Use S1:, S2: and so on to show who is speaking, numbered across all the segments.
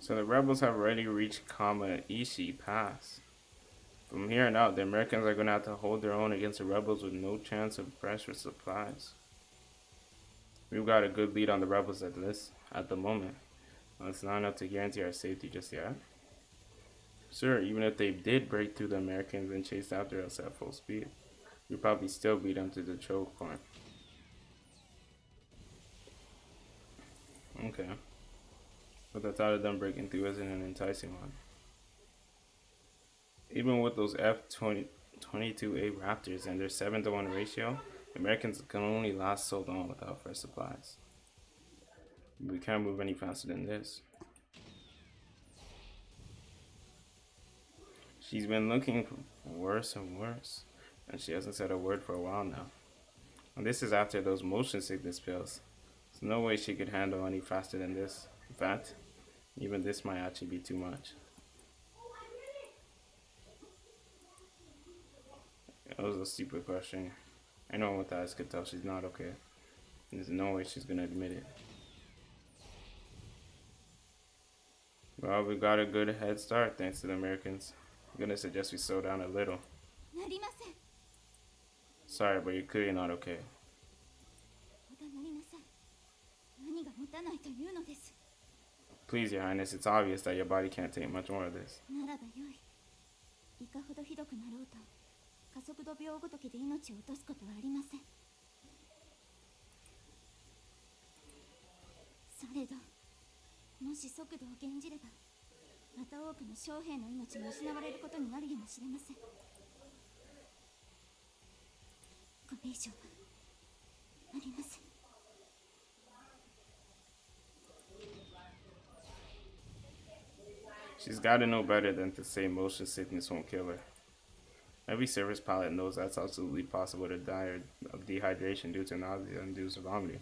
S1: So the rebels have already reached Kama-ishi Pass. From here on out, the Americans are going to have to hold their own against the rebels with no chance of pressure supplies. We've got a good lead on the rebels at the moment. Well, it's not enough to guarantee our safety just yet. Sure, even if they did break through the Americans and chase after us at full speed, we'd probably still beat them to the choke point. Okay. But the thought of them breaking through isn't an enticing one. Even with those F-22A Raptors and their 7-to-1 ratio, the Americans can only last so long without fresh supplies. We can't move any faster than this. She's been looking worse and worse, and she hasn't said a word for a while now. And this is after those motion sickness pills. There's no way she could handle any faster than this. In fact, even this might actually be too much. That was a stupid question. I know with eyes could tell she's not okay. There's no way she's gonna admit it. Well, we got a good head start thanks to the Americans. I'm gonna suggest we slow down a little. Sorry, but you're clearly not okay. Please, Your Highness, it's obvious that your body can't take much more of this. She's got to know better than to say motion sickness won't kill her. Every service pilot knows that's absolutely possible to die of dehydration due to nausea-induced vomiting.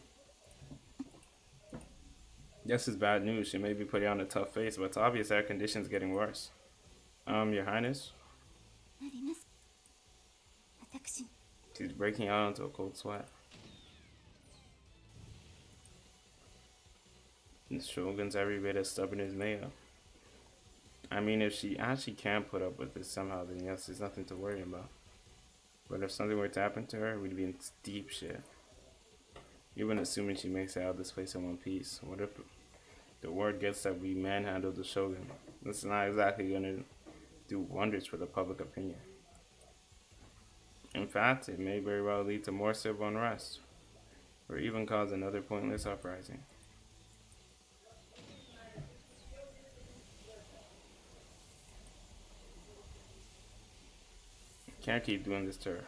S1: This is bad news. She may be putting on a tough face, but it's obvious that her condition's getting worse. Your Highness? She's breaking out into a cold sweat. The Shogun's every bit as stubborn as Maya. I mean, if she actually can put up with this somehow, then yes, there's nothing to worry about. But if something were to happen to her, we'd be in deep shit. Even assuming she makes it out of this place in one piece. What if the word gets that we manhandled the Shogun? This is not exactly going to do wonders for the public opinion. In fact, it may very well lead to more civil unrest, or even cause another pointless uprising. Can't keep doing this to her.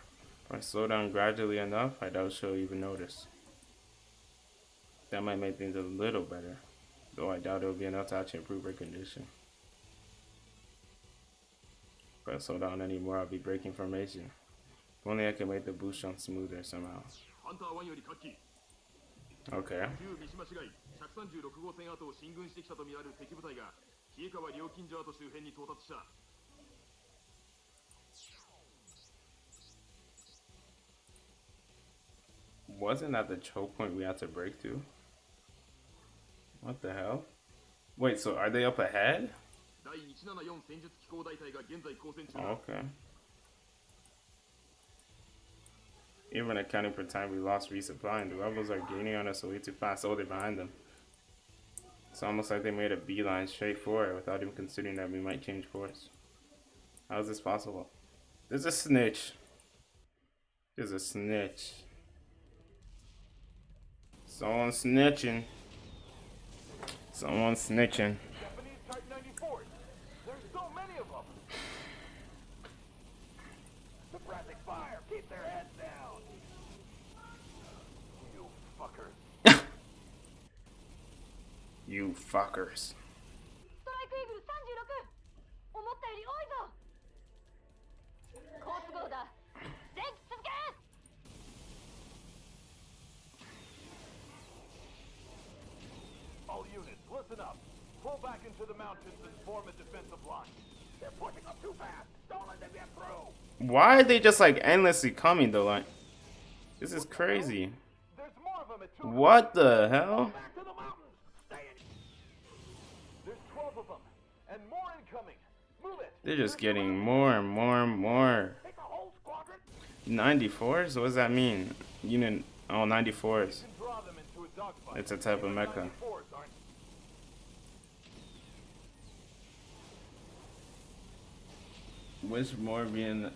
S1: If I slow down gradually enough, I doubt she'll even notice. That might make things a little better, though I doubt it'll be enough to actually improve her condition. If I slow down anymore, I'll be breaking formation. If only I could make the boost jump smoother somehow. Okay. Wasn't that the choke point we had to break through? What the hell? Wait, so are they up ahead? Okay. Even accounting for time we lost resupplying, the rebels are gaining on us way too fast. Oh, they're behind them. It's almost like they made a beeline straight for it without even considering that we might change course. How is this possible? There's a snitch. There's a snitch. Someone's snitching. Someone's snitching.
S2: Japanese Type 94s. There's so many of them. Suppressing fire. Keep their heads down. You fuckers.
S1: You fuckers.
S2: All units, listen up. Pull back into the mountains and form a defensive line. They're pushing up too fast. Don't let them get through.
S1: Why are they just like endlessly coming though? Like, this is crazy.
S2: There's more of them at 2.
S1: What the hell?
S2: Back to the mountains. Stay in. There's 12 of
S1: They're just getting more and more and more. 94s? What does that mean? Unit. Oh, 94s. It's a type of mecha. Which more being.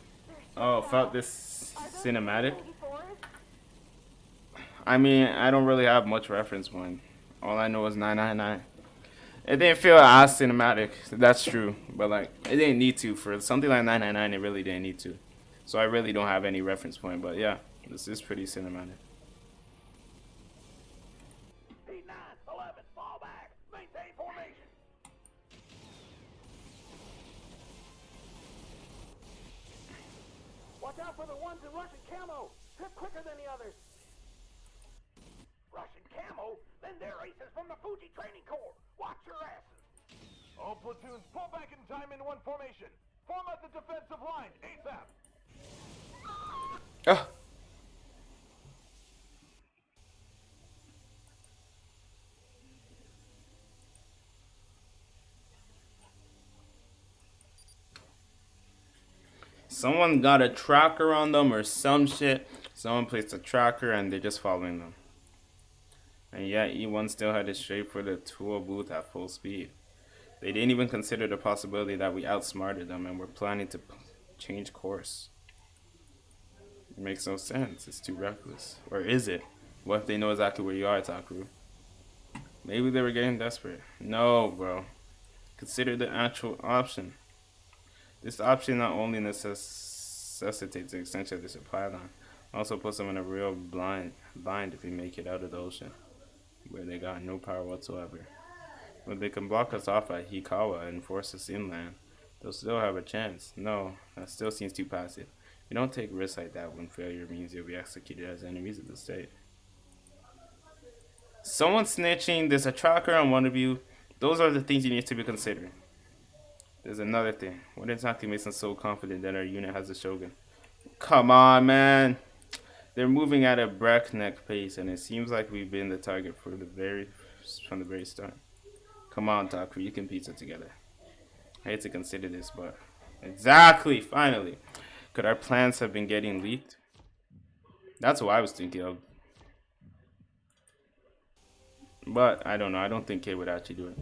S1: Oh, felt this cinematic? I mean, I don't really have much reference point. All I know is 999. It didn't feel as cinematic. That's true, but like it didn't need to for something like 999. It really didn't need to. So I really don't have any reference point. But yeah, this is pretty cinematic.
S2: Fall back. Maintain formation. Watch out for the ones in Russian camo. They're quicker than the others. Russian camo? Then they're aces from the Fuji Training Corps. Watch your asses. All platoons, pull back in time in one formation. Form up the defensive line, ASAP.
S1: Oh. Someone got a tracker on them or some shit. Someone placed a tracker and they're just following them. And yet E1 still had it straight for the tool booth at full speed. They didn't even consider the possibility that we outsmarted them and were planning to change course. It makes no sense. It's too reckless. Or is it? What if they know exactly where you are, Takaru? Maybe they were getting desperate. No, bro. Consider the actual option. This option not only necessitates the extension of the supply line, also puts them in a real bind if we make it out of the ocean, where they got no power whatsoever. But they can block us off at Hikawa and force us inland. They'll still have a chance. No, that still seems too passive. We don't take risks like that when failure means you'll be executed as enemies of the state. Someone snitching, there's a tracker on one of you. Those are the things you need to be considering. There's another thing. What exactly makes them so confident that our unit has a Shogun? Come on, man. They're moving at a breakneck pace, and it seems like we've been the target from the very start. Come on, Taku, you can piece it together. I hate to consider this, but exactly, finally. Could our plans have been getting leaked? That's what I was thinking of. But I don't know. I don't think Kay would actually do it.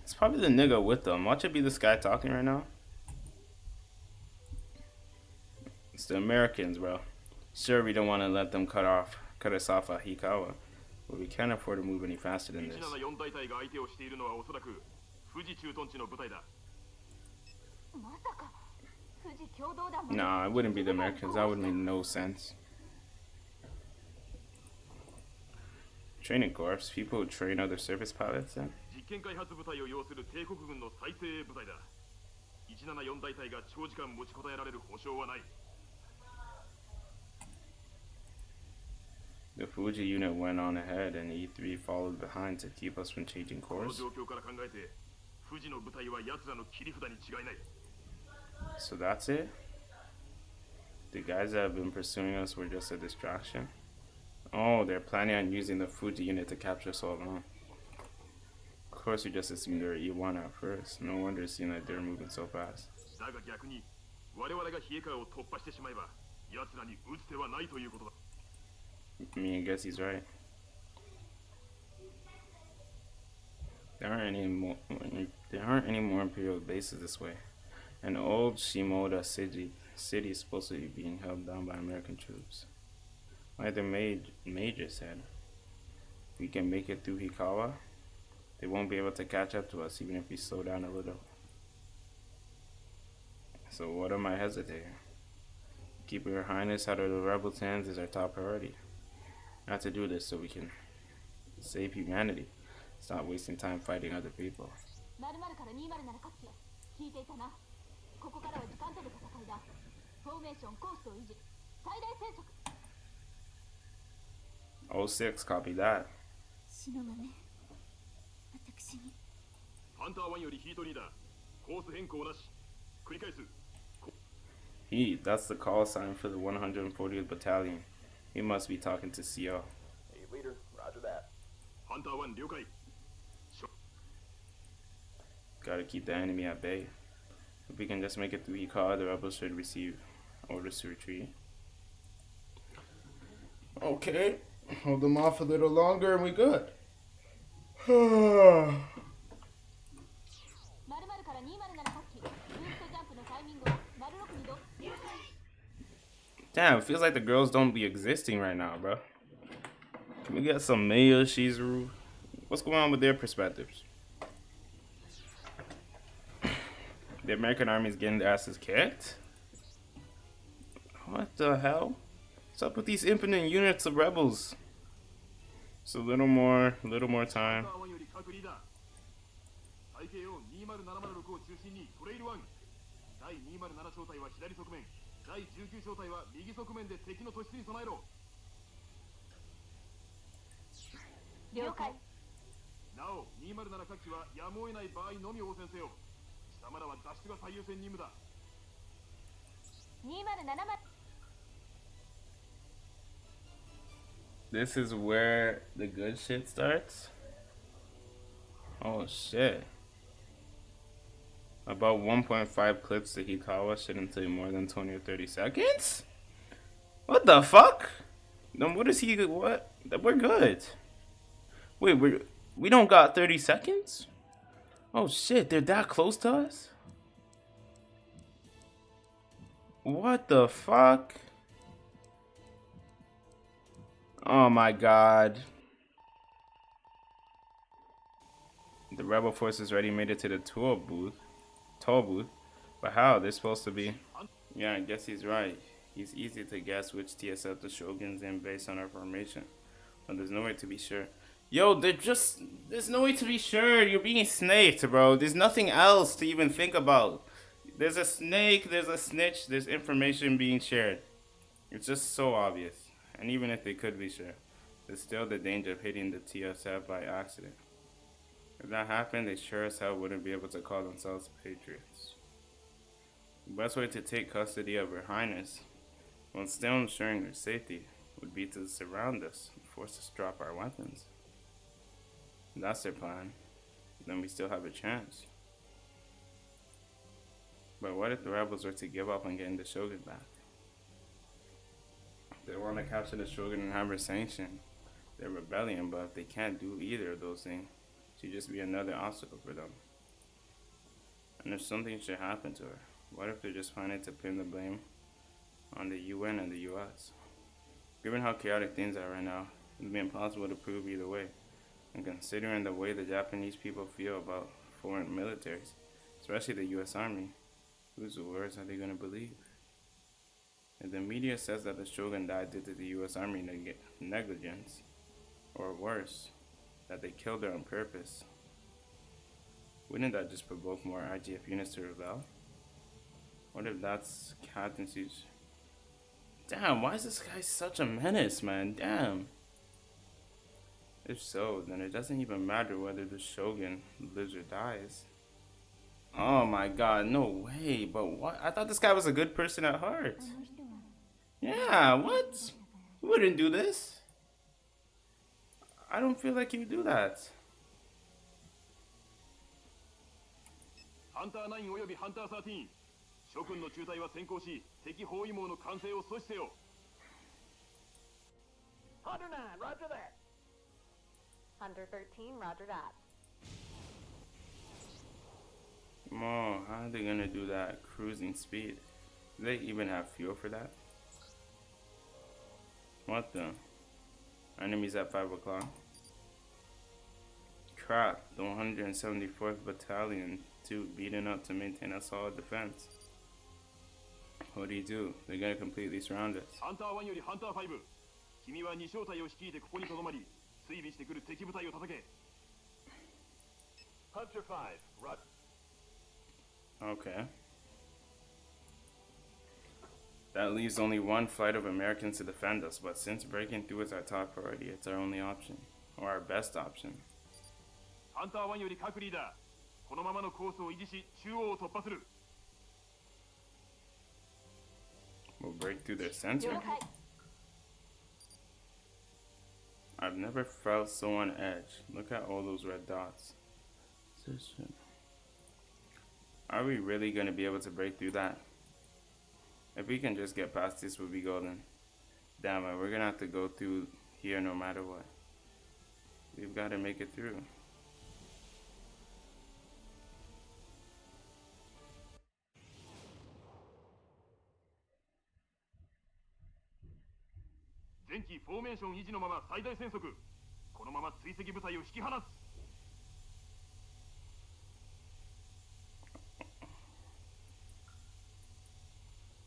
S1: It's probably the nigga with them. Watch it be this guy talking right now. It's the Americans, bro. Sure, we don't want to let them cut us off at Hikawa, but we can't afford to move any faster than this. Nah, it wouldn't be the Americans. That would make no sense. Training corps, people who train other surface pilots then? The Fuji unit went on ahead and E3 followed behind to keep us from changing course. So that's it? The guys that have been pursuing us were just a distraction? Oh, they're planning on using the Fuji unit to capture us all along. Of course, we just assumed they were E1 at first. No wonder it seemed like they were moving so fast. I mean, I guess he's right. There aren't any more Imperial bases this way. An old Shimoda city is supposed to be being held down by American troops. Like the Major said, if we can make it through Hikawa, they won't be able to catch up to us even if we slow down a little. So what am I hesitating? Keeping Her Highness out of the rebels' hands is our top priority. I have to do this so we can save humanity. Stop wasting time fighting other people. 06, copy that. That's the call sign for the 140th Battalion. He must be talking to CO.
S2: Hey, leader, roger that. Hunter 1, 了解.
S1: Gotta keep the enemy at bay. If we can just make it through Ika, the rebels should receive orders to retreat. Okay, hold them off a little longer and we good. Damn, it feels like the girls don't be existing right now, bro. Can we get some Maya, Shizuru? What's going on with their perspectives? The American army is getting their asses kicked? What the hell? What's up with these impotent units of rebels? Just a little more time. This is where the good shit starts? Oh shit. About 1.5 clips to Hikawa shouldn't take more than 20 or 30 seconds? What the fuck? Then what is he, what? We're good. Wait, we don't got 30 seconds? Oh shit, they're that close to us? What the fuck? Oh my god. The rebel forces already made it to the toll booth. But how? They're supposed to be. Yeah, I guess he's right. He's easy to guess which TSF the Shogun's in based on our formation. But there's no way to be sure. Yo, there's no way to be sure. You're being snaked, bro. There's nothing else to even think about. There's a snake, there's a snitch, there's information being shared. It's just so obvious. And even if they could be sure, there's still the danger of hitting the TSF by accident. If that happened, they sure as hell wouldn't be able to call themselves patriots. The best way to take custody of Her Highness, while still ensuring their safety, would be to surround us and force us to drop our weapons. If that's their plan, then we still have a chance. But what if the rebels were to give up on getting the Shogun back? They want to capture the Shogun and have her sanction their rebellion, but if they can't do either of those things, it should just be another obstacle for them. And if something should happen to her, what if they're just planning to pin the blame on the UN and the US? Given how chaotic things are right now, it would be impossible to prove either way. And considering the way the Japanese people feel about foreign militaries, especially the US Army, whose words are they going to believe? If the media says that the Shogun died due to the US Army negligence, or worse, that they killed her on purpose, wouldn't that just provoke more IGF units to rebel? What if that's Captain Siege? Damn, why is this guy such a menace, man? Damn. If so, then it doesn't even matter whether the Shogun lives or dies. Oh my god, no way. But what? I thought this guy was a good person at heart. Yeah, what? He wouldn't do this. I don't feel like he would do that.
S2: Hunter 9および Hunter 13、諸君の中隊は先行し、敵包囲網の完成を阻止せよ。Hunter 9, roger that.
S3: Hunter 13, roger that.
S1: Come on, how are they gonna do that? Cruising speed. Do they even have fuel for that? What the? Enemies at 5 o'clock. Crap, the 174th Battalion, too, beaten up to maintain a solid defense. What do? They're gonna completely surround us.
S2: Hunter 1より Hunter 5、君は2小隊を率いてここに留まり、追尾してくる敵部隊を叩け。Hunter 5, roger.
S1: Okay. That leaves only one flight of Americans to defend us, but since breaking through is our top priority, it's our only option, or our best option.
S2: Hunter 1より各リーダー、このままのコースを維持し、中央を突破する。
S1: We'll break through their sensor. I've never felt so on edge. Look at all those red dots. Are we really going to be able to break through that? If we can just get past this, we'll be golden. Damn it, we're going to have to go through here no matter what. We've got to make it through.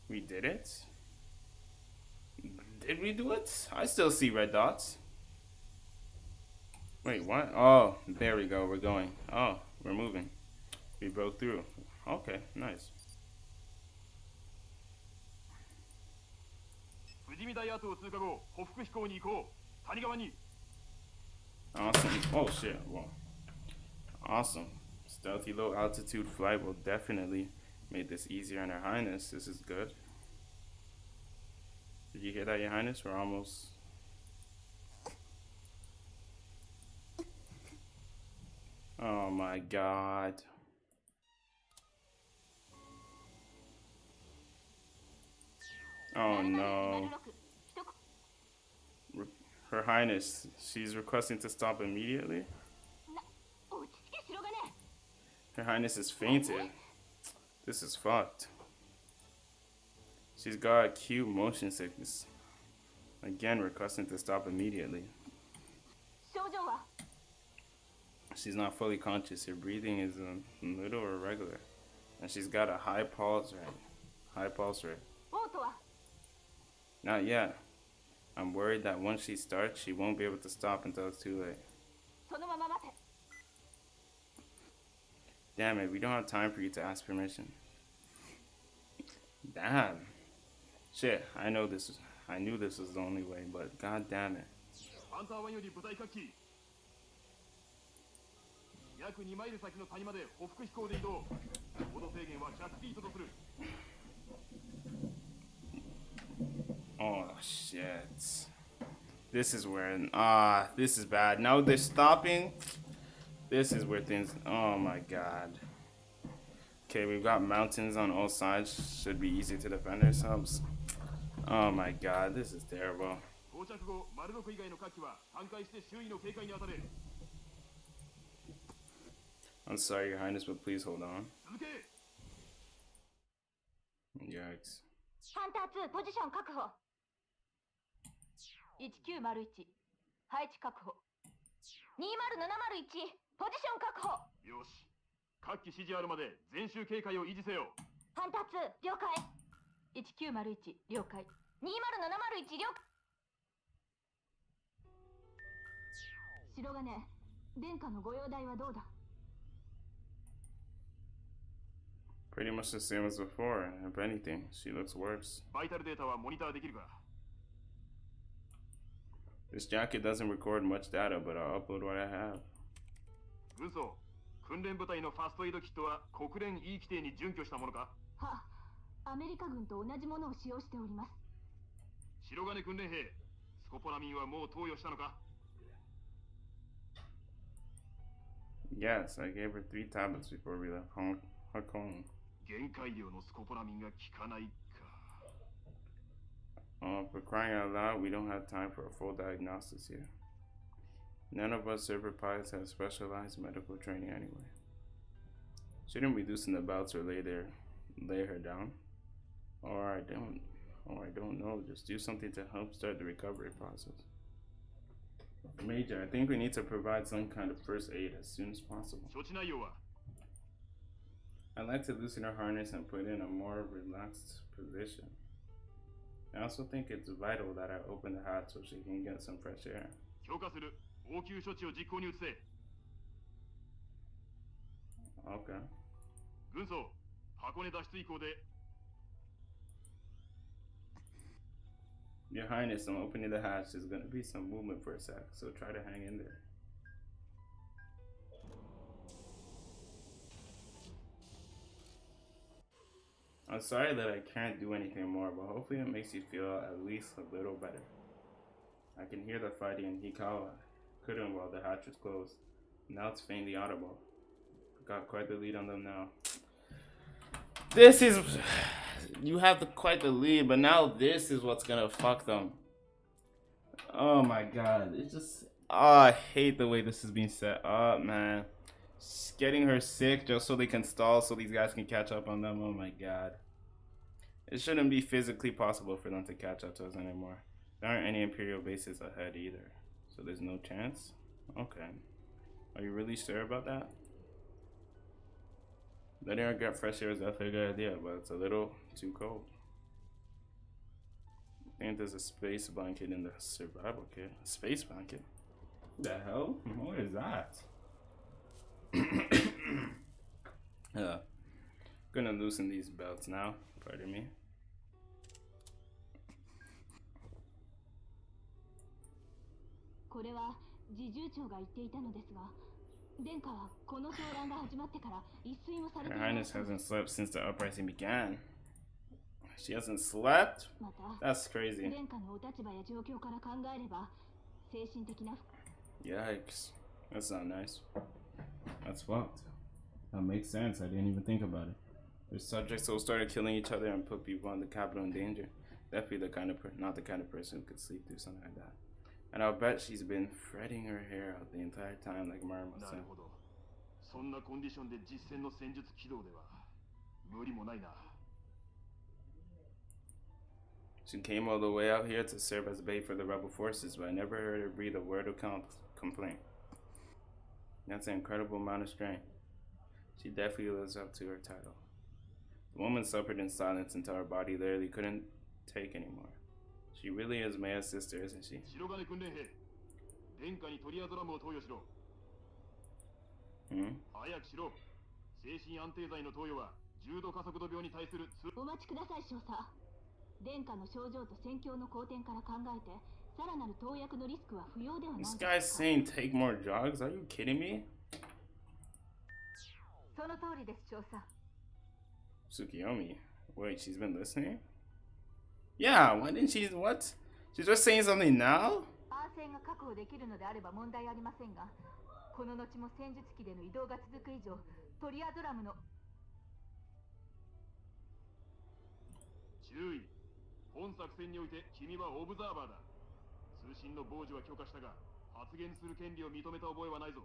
S1: We did it? Did we do it? I still see red dots. Wait, what? Oh, there we go. We're going. Oh, we're moving. We broke through. Okay, nice. Awesome. Oh shit. Well, awesome. Stealthy low altitude flight will definitely make this easier on Her Highness. This is good. Did you hear that, Your Highness? We're almost. Oh my god. Oh no. Her Highness, she's requesting to stop immediately. Her Highness is fainted. This is fucked. She's got acute motion sickness. Again, requesting to stop immediately. She's not fully conscious. Her breathing is a little irregular. And she's got a high pulse rate. High pulse rate. Not yet. I'm worried that once she starts, she won't be able to stop until it's too late. Damn it, we don't have time for you to ask permission. Damn. Shit, I knew this was the only way, but god damn it. Oh shit. This is where this is bad. Now they're stopping. This is where things oh my god. Okay, we've got mountains on all sides. Should be easy to defend ourselves. Oh my god, this is terrible. I'm sorry, Your Highness, but please hold on. Yikes.
S3: 2ポジション確保。1901配置確保。20701ポジション確保。
S2: よし。各機指示あるまで全周警戒を維持せよ。
S3: ハンター2了解。1901了解。20701了解。白金、殿下のご容体はどうだ？
S1: Pretty much the same as before. If anything, she looks worse.
S2: バイタルデータはモニターできるか？
S1: This jacket doesn't record much data, but I'll upload what I have.
S2: 軍曹、訓練部隊のファストエイドキットは国連 E 規定に準拠したものか？
S3: は、アメリカ軍と同じものを使用しております。
S2: 白金訓練兵、スコポラミンはもう投与したのか？
S1: Yes, I gave her 3 tablets before we left Hong Kong.
S2: 限界量のスコポラミンが効かないか。
S1: For crying out loud, we don't have time for a full diagnosis here. None of us server pilots have specialized medical training anyway. Shouldn't we loosen the belts or lay her down? Or I don't know. Just do something to help start the recovery process. Major, I think we need to provide some kind of first aid as soon as possible.
S2: 処置内容は
S1: I'd like to loosen her harness and put in a more relaxed position. I also think it's vital that I open the hatch so she can get some fresh air.
S2: 許可する。応急処置を実行に移せ。
S1: Okay.
S2: 軍曹、箱根脱出以降で
S1: Your Highness, I'm opening the hatch. There's gonna be some movement for a sec, so try to hang in there. I'm sorry that I can't do anything more, but hopefully it makes you feel at least a little better. I can hear the fighting in Hikawa. Couldn't while the hatch was closed. Now it's faintly audible. Got quite the lead on them now. This is... You have quite the lead, but now this is what's gonna fuck them. Oh my god. It's just... Oh, I hate the way this is being set up, man. Just getting her sick just so they can stall so these guys can catch up on them. Oh my god. It shouldn't be physically possible for them to catch up to us anymore. There aren't any Imperial bases ahead either. So there's no chance? Okay. Are you really sure about that? Letting her get fresh air is definitely a good idea, but it's a little too cold. I think there's a space blanket in the survival kit. A space blanket? What the hell? What is that? Gonna loosen these belts now. Pardon me.
S3: これは侍従長が言っていたのですが、殿下はこの騒乱が始まってから一睡もされてい
S1: Her
S3: ない。
S1: Highness hasn't slept since the uprising began. She hasn't slept?
S3: また、
S1: That's crazy.
S3: 殿下のお立場や状況から考えれば、精神的な。
S1: Yikes. That's not nice. That's fucked. That makes sense. I didn't even think about it. Their subjects all started killing each other and put people in the capital in danger. Definitely the kind of not the kind of person who could sleep through something like that. And I'll bet she's been fretting her hair out the entire time, like Marma said.
S2: そんなコンディションで実戦の戦術起動では無理もないな。
S1: She came all the way out here to serve as bait for the rebel forces, but I never heard her breathe a word of complaint. That's an incredible amount of strength. She definitely lives up to her title. The woman suffered in silence until her body literally couldn't take anymore. She really is Maya's sister, isn't she?
S2: 白金訓練兵、殿下にトリアゾラムを投与しろ。早くしろ。精神安定剤の投与は重度加速度病に対する。
S3: お待ちください、少佐。殿下の症状と戦況の好転から考えて、さらなる投薬のリスクは不要ではない。
S1: This guy's saying take more drugs? Are you kidding me?
S3: その通りです、少佐。
S1: Tsukiyomi. Wait, she's been listening? Yeah, why didn't she? What? She's just saying something now?
S3: 安静が確保できるのであれば問題ありませんが、この後も戦術機での移動が続く以上、トリアドラムの。
S2: 注意。本作戦において君はオブザーバーだ。通信の傍受は許可したが、発言する権利を認めた覚えはないぞ。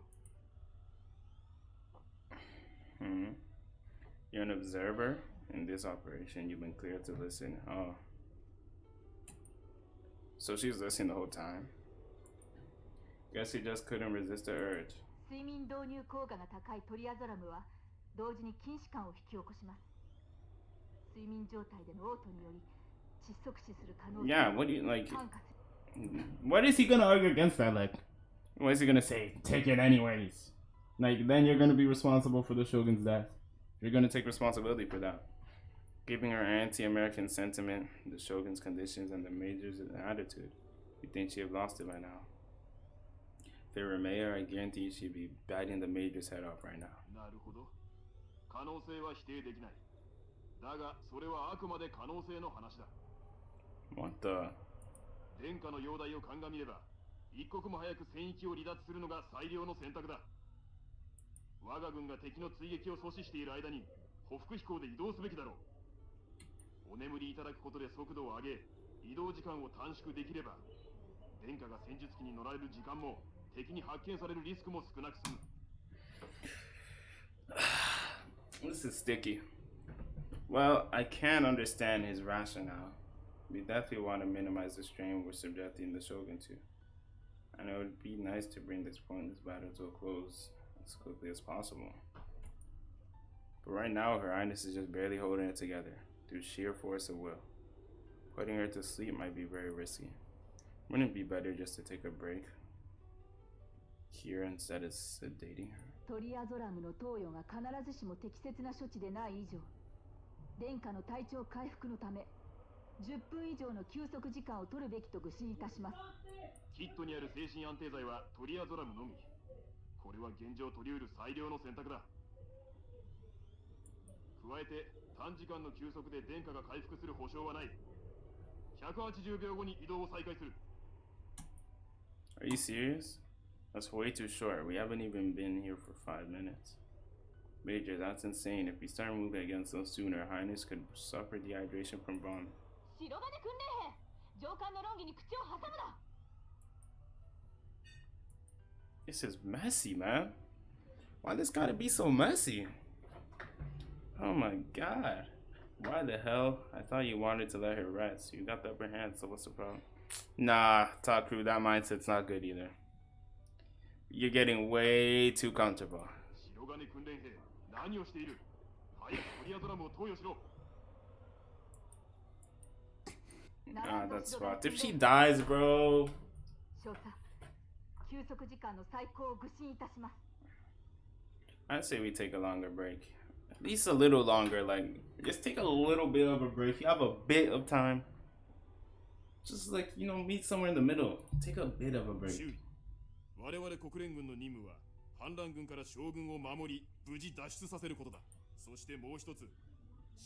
S1: You're an observer? In this operation, you've been cleared to listen. Oh. So she was listening the whole time. Guess she just couldn't resist the urge.
S3: 睡眠導入効果が高いトリアゾラムは同時に筋弛緩を引き起こします。睡眠状態での嘔吐により窒息死する可能性。
S1: Yeah, what do you like? What is he gonna argue against that? Like, what is he gonna say? Take it anyways. Like, then you're gonna be responsible for the shogun's death. You're gonna take responsibility for that. Giving her anti-American sentiment, the shogun's conditions, and the major's attitude. You think she'd have lost it by now. If it were mayor, I guarantee she'd be biting the major's head off right now.
S2: なるほど。可能性は否定できない。だが、それはあくまで可能性の話だ。
S1: What the?
S2: 殿下の容体を鑑みれば、一刻も早く戦域を離脱するのが最良の選択だ。我が軍が敵の追撃を阻止している間に、歩幅飛行で移動すべきだろう。お眠りいただくことで速度を上げ、移動時間を短縮できれば、殿下が戦術機に乗られる時間も、敵に発見されるリスクも少なく済む。
S1: This is sticky. Well, I can understand his rationale. We definitely want to minimize the strain we're subjecting the shogun to. And it would be nice to bring this pointless battle to a close as quickly as possible. But right now, Her Highness is just barely holding it together through sheer force of will. Putting her to sleep might be very risky. Wouldn't it be better just to take a break here instead of sedating her?
S3: トリアゾラムの投与が必ずしも適切な処置でない以上、殿下の体調回復のため10分以上の休息時間を取るべきと愚信いたします。
S2: キットにある精神安定剤はトリアゾラムのみ。これは現状取り得る最良の選択だ。加えて短時間の休息で殿下が回復する保証はない。180秒後に移動を再開する。
S1: Are you serious? That's way too short. We haven't even been here for 5 minutes. Major, that's insane. If we start moving again so soon, Her Highness could suffer dehydration from bomb.
S3: 白金訓練兵、上官の論議に口を挟むな。
S1: This is messy, man. Why this gotta be so messy? Oh my god. Why the hell? I thought you wanted to let her rest. You got the upper hand, so what's the problem? Nah, Talk Crew, that mindset's not good either. You're getting way too comfortable.
S2: 白金訓練兵、何をしている。早くクリアドラムを投与しろ。
S1: Ah, that's fucked. If she dies, bro.
S3: 少佐、休息時間の最高を愚信いたします。
S1: I'd say we take a longer break. At least a little longer, like, just take a little bit of a break. You have a bit of time. Just like, you know, meet somewhere in the middle. Take a bit of a break.
S2: 我々国連軍の任務は反乱軍から将軍を守り無事脱出させることだ。そしてもう一つ、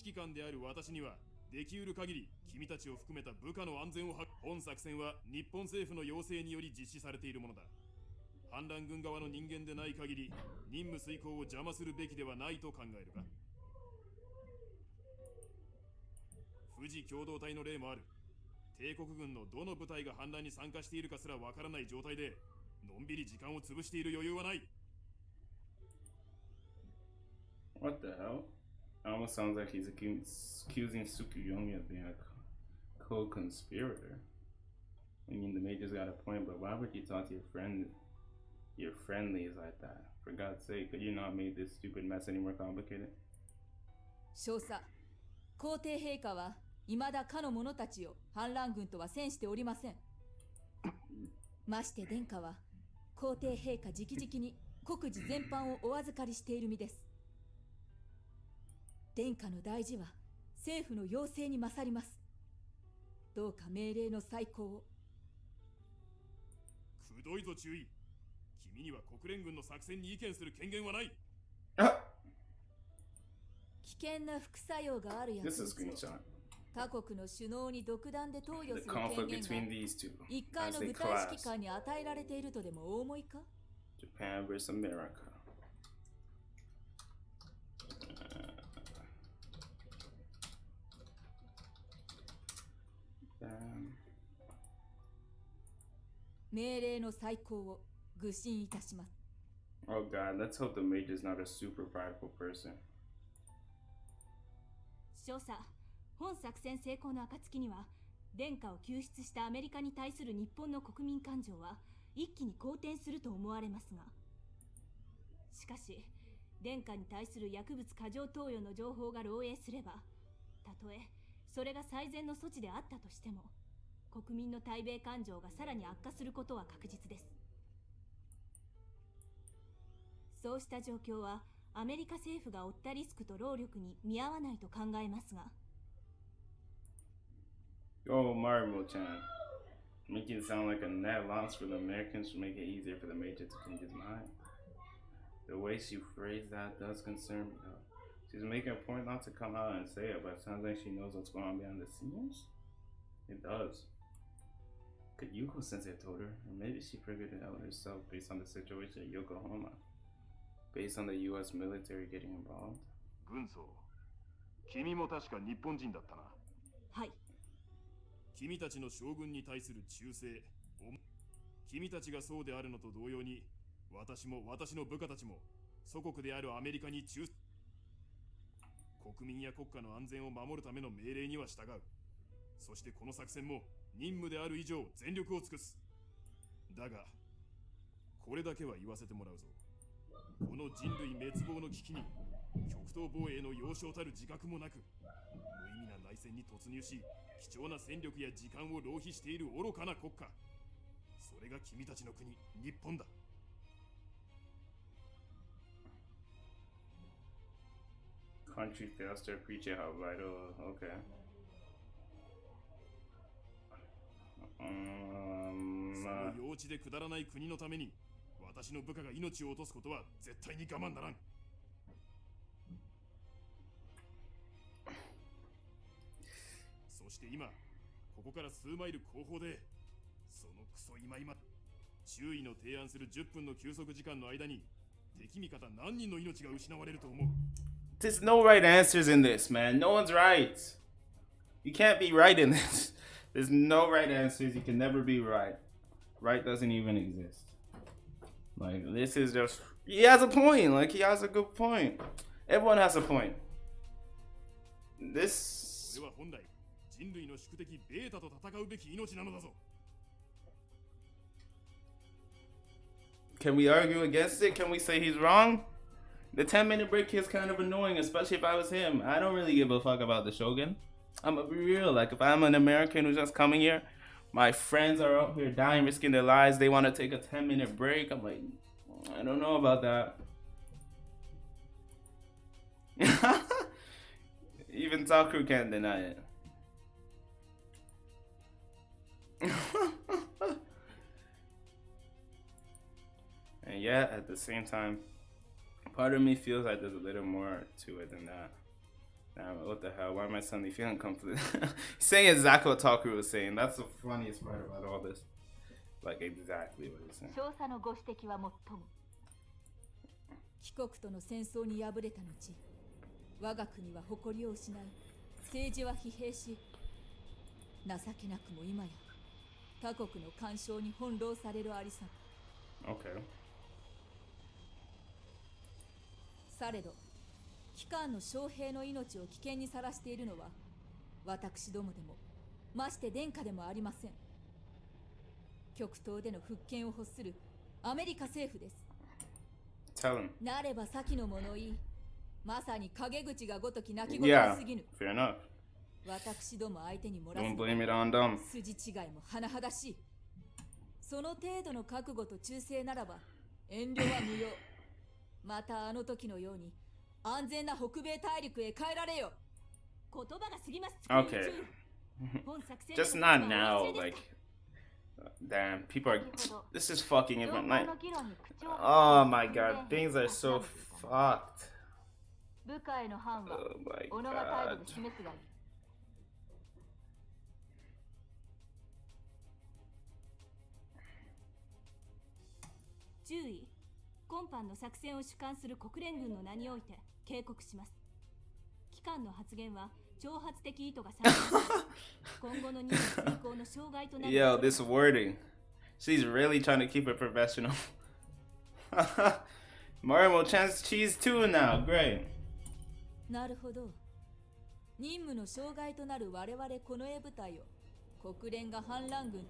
S2: 指揮官である私にはできうる限り君たちを含めた部下の安全を確保。本作戦は日本政府の要請により実施されているものだ。反乱軍側の人間でない限り任務遂行を邪魔するべきではないと考えるか。富士共同体の例もある。帝国軍のどの部隊が反乱に参加しているかすらわからない状態でのんびり時間を潰している余裕はない。
S1: What the hell? It almost sounds like he's accusing Tsukuyomi of being a co-conspirator. I mean, the Major's got a point, but why would you talk to your friendlies like that? For God's sake, could you not make this stupid mess any more complicated?
S3: 少佐、皇帝陛下は未だかの者たちを反乱軍とは戦しておりません。まして殿下は皇帝陛下直々に国事全般をお預かりしている身です。殿下の大事は政府の要請に勝ります。どうか命令の再考を。
S2: くどいぞ注意。君には国連軍の作戦に意見する権限はない。
S3: 危険な副作用があるやつ。他国の首脳に独断で投与する権限が一回の部隊指揮官に与えられているとでもお思いか？
S1: Japan vs. America. Damn.
S3: 命令の再考を愚信いたします。
S1: Oh god, let's hope the Major's not a super prideful person.
S4: 少佐、本作戦成功の暁には殿下を救出したアメリカに対する日本の国民感情は一気に好転すると思われますが、しかし殿下に対する薬物過剰投与の情報が漏洩すれば、たとえそれが最善の措置であったとしても国民の対米感情がさらに悪化することは確実です。そうした状況はアメリカ政府が負ったリスクと労力に見合わないと考えますが。
S1: Oh, Marimo-chan. Making it sound like a net loss for the Americans should make it easier for the Major to change his mind. The way she phrased that does concern me, though. She's making a point not to come out and say it, but it sounds like she knows what's going on behind the scenes. It does. Could Yuko-sensei told her, or maybe she figured it out herself based on the situation at Yokohama. Based on the U.S. military getting involved.
S2: 軍曹、君も確か日本人だったな。
S4: はい。
S2: 君たちの将軍に対する忠誠、君たちがそうであるのと同様に、私も私の部下たちも祖国であるアメリカに忠誠。国民や国家の安全を守るための命令には従う。そしてこの作戦も任務である以上全力を尽くす。だが、これだけは言わせてもらうぞ。この人類滅亡の危機に極東防衛の要衝たる自覚もなく、無意味な内戦に突入し、貴重な戦力や時間を浪費している愚かな国家。それが君たちの国、日本だ。
S1: Country fails to appreciate how vital. Okay.
S2: その幼稚でくだらない国のために私の部下が命を落とすことは絶対に我慢ならん。して今ここから数マイル後方でそのクソ今注意の提案する10分の休息時間の間に敵味方何人の命が失われると思う。
S1: There's no right answers in this, man. No one's right. You can't be right in this. There's no right answers. You can never be right. Right doesn't even exist. Like, this is just... He has a point. Like, he has a good point. Everyone has a point. This...
S2: これは本来人類の宿敵ベータと戦うべき命なのだぞ。
S1: Can we argue against it? Can we say he's wrong? The 10-minute break is kind of annoying, especially if I was him. I don't really give a fuck about the Shogun. I'm gonna be real. Like, if I'm an American who's just coming here, my friends are out here dying, risking their lives. They want to take a 10-minute break. I'm like, I don't know about that. Even Taku can't deny it. And yet, at the same time, part of me feels like there's a little more to it than that. Damn, what the hell? Why am I suddenly feeling comfortable? Saying exactly what Taku was saying. That's the funniest part about all this. Like, exactly what he's saying.
S3: 少佐のご指摘はもっとも。貴国との戦争に敗れた後、我が国は誇りを失い、政治は疲弊し、情けなくも今や他国の干渉に翻弄されるありさま。
S1: Okay.
S3: されど、機関の将兵の命を危険にさらしているのは、私どもでも、まして殿下でもありません。極東での復権を欲するアメリカ政府です。
S1: Tell him.
S3: なれば先の物言い、まさに陰口がごとき泣き言に過ぎぬ。
S1: Fair enough.
S3: 私ども相手に漏ら
S1: Don't
S3: す
S1: blame it on them.
S3: 筋違いも甚だしい。その程度の覚悟と忠誠ならば遠慮は無用。またあの時のように安全な北米大陸へ帰られよ。
S4: 言葉が過ぎます。
S1: Okay.
S4: 本作戦
S1: Just not now, like... Damn, people are... This is fucking even like... Oh my god, things are so fucked.
S3: 部下への判は
S1: Oh my
S3: 己が態度
S1: god.
S3: で示すがいい。
S4: 注意。今般の作戦を主管する国連軍の名において警告します。機関の発言は挑発的意図がされている。今後の任務遂行の障害となる。
S1: Yo, this wording. She's really trying to keep it professional. Mario chance cheese too now. Great.
S3: なるほど。任務の障害となる我々近衛部隊を国連が反乱軍。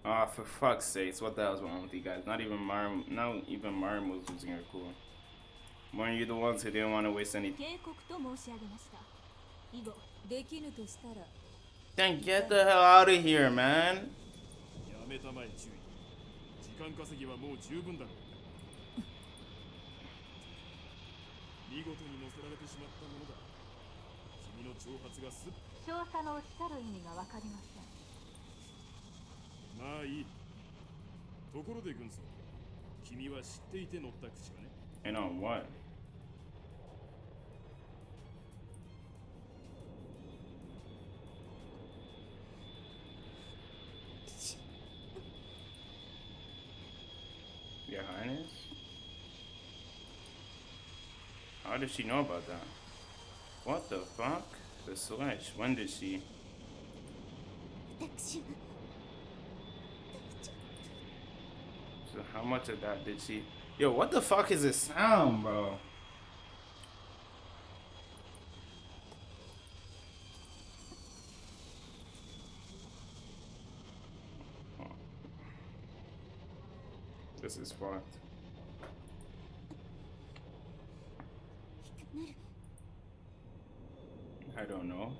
S1: Oh, for fuck's sakes, what the hell's wrong with you guys? Not even Mario was losing her cool. Weren't you the ones who didn't want to waste any...
S4: 警告と申し上げました。以後
S3: できぬとしたら
S1: Then get the hell out of here, man.
S2: やめたまえ注意。時間稼ぎはもう十分だろう。見事に乗せられてしまったものだ。君の挑発がすっ
S3: 少佐のおっしゃる意味がわかりません。
S2: まあいい。ところで軍曹、君は知っていて乗った口かね。
S1: And on what? Your Highness? How did she know about that? What the fuck? The Slash, when did she? So how much of that did she? Yo, what the fuck is this sound, bro? This is fucked. I don't know.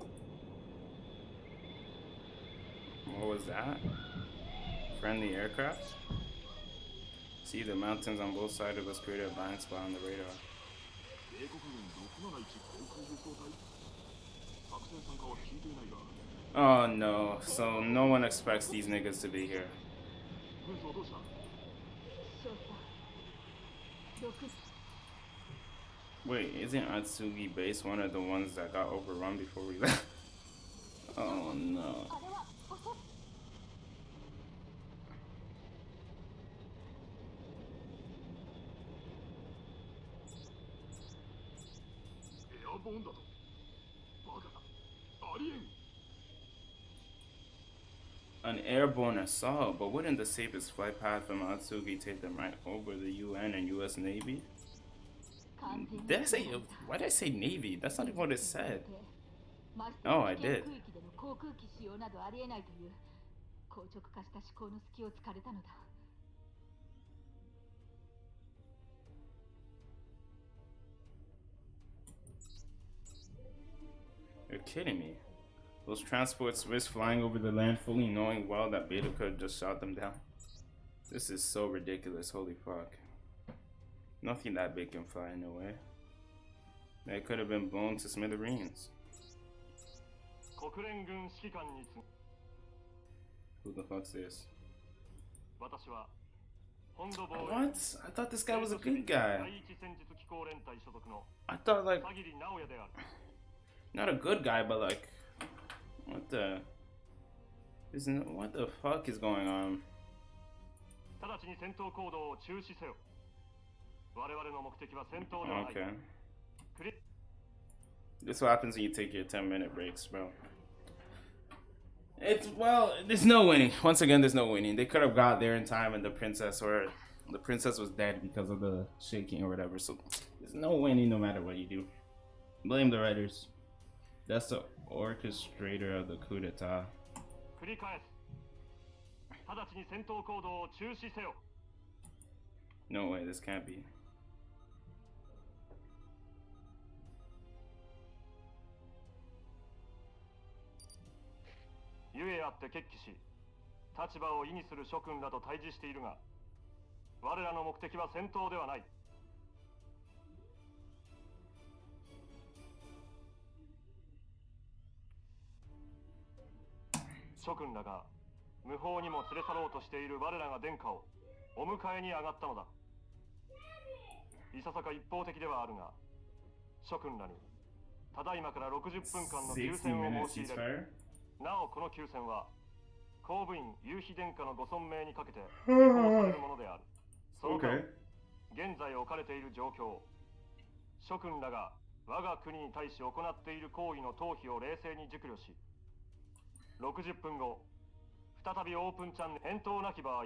S1: What was that? Friendly aircraft? See, the mountains on both sides of us create a blind spot on the radar. Oh no, so no one expects these niggas to be here. Wait, isn't Atsugi base one of the ones that got overrun before we left? Oh no.
S4: あれは
S2: エアボーンだと。バカだ。ありえん。
S1: An airborne assault, but wouldn't the safest flight path from Atsugi take them right over the UN and US Navy? Did I say, why did I say Navy? That's not even what it said. Oh, I did.
S3: 空域での航空機使用などありえないという硬直化した思考の隙を突かれたのだ。
S1: You're kidding me. Those transports risk flying over the land fully knowing well that Beta could have just shot them down. This is so ridiculous, holy fuck. Nothing that big can fly, no way. They could have been blown to smithereens. Who the fuck's this? What? I thought this guy was a good guy. I thought, like, not a good guy, but like, what the fuck is going on? Okay. This is what happens when you take your 10-minute breaks, bro. Well, there's no winning. Once again, there's no winning. They could have got there in time and the princess was dead because of the shaking or whatever. So there's no winning no matter what you do. Blame the writers. That's the orchestrator of the coup d'etat. No way, this can't be. Okay.
S2: 現在置かれている状況、諸君らが我が国に対し行っている行為の逃避を冷静に熟慮し、60分後、再びオープンチャンネル返答なき場合、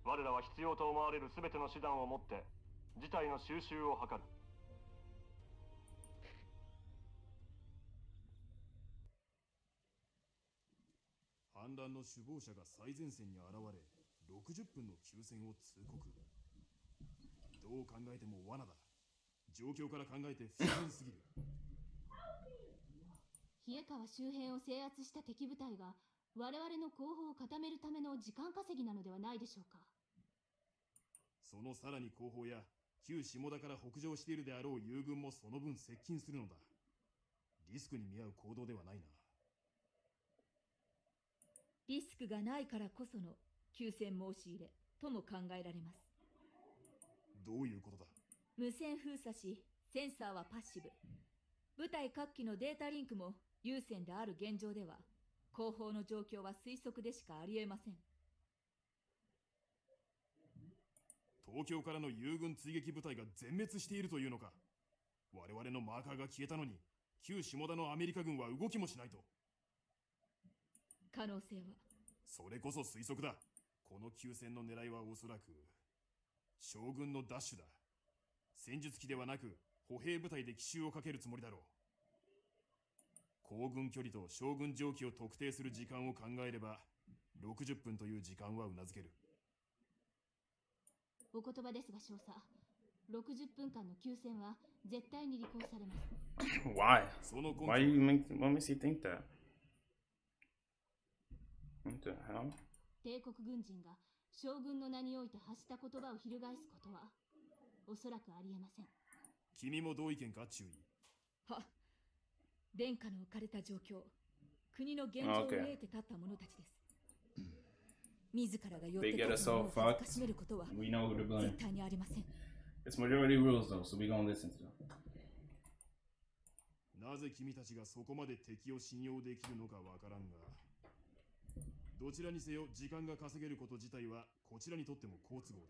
S2: 我らは必要と思われるすべての手段をもって事態の収拾を図る。反乱の首謀者が最前線に現れ、60分の休戦を通告。どう考えても罠だ。状況から考えて不自然すぎる。
S4: 冷川周辺を制圧した敵部隊が我々の後方を固めるための時間稼ぎなのではないでしょうか。
S2: そのさらに後方や旧下田から北上しているであろう友軍もその分接近するのだ。リスクに見合う行動ではないな。
S3: リスクがないからこその休戦申し入れとも考えられます。
S2: どういうことだ。
S3: 無線封鎖し、センサーはパッシブ。部隊各機のデータリンクも有線である現状では、後方の状況は推測でしかありえません。
S2: 東京からの友軍追撃部隊が全滅しているというのか。我々のマーカーが消えたのに、旧下田のアメリカ軍は動きもしないと。
S3: 可能性は。
S2: それこそ推測だ。この休戦の狙いはおそらく将軍のダッシュだ。戦術機ではなく歩兵部隊で奇襲をかけるつもりだろう。行軍距離と将軍上記を特定する時間を考えれば60分という時間はうなずける。
S4: お言葉ですが少佐、60分間の休戦は絶対に履行されます。
S1: Why? Why do you what makes you think that? What the hell?
S4: 帝国軍人が将軍の名において発した言葉を翻すことはおそらくありえません。
S2: 君も同意見か、注意。
S3: は、殿下の置かれた状況、国の現状を見えて立った者たちです。自らが寄ってくる者を恥ずかしめることは絶対にありません。
S1: It's majority rules though, so we gonna listen to them.
S2: なぜ君たちがそこまで敵を信用できるのかわからんが、どちらにせよ時間が稼げること自体はこちらにとっても好都合だ。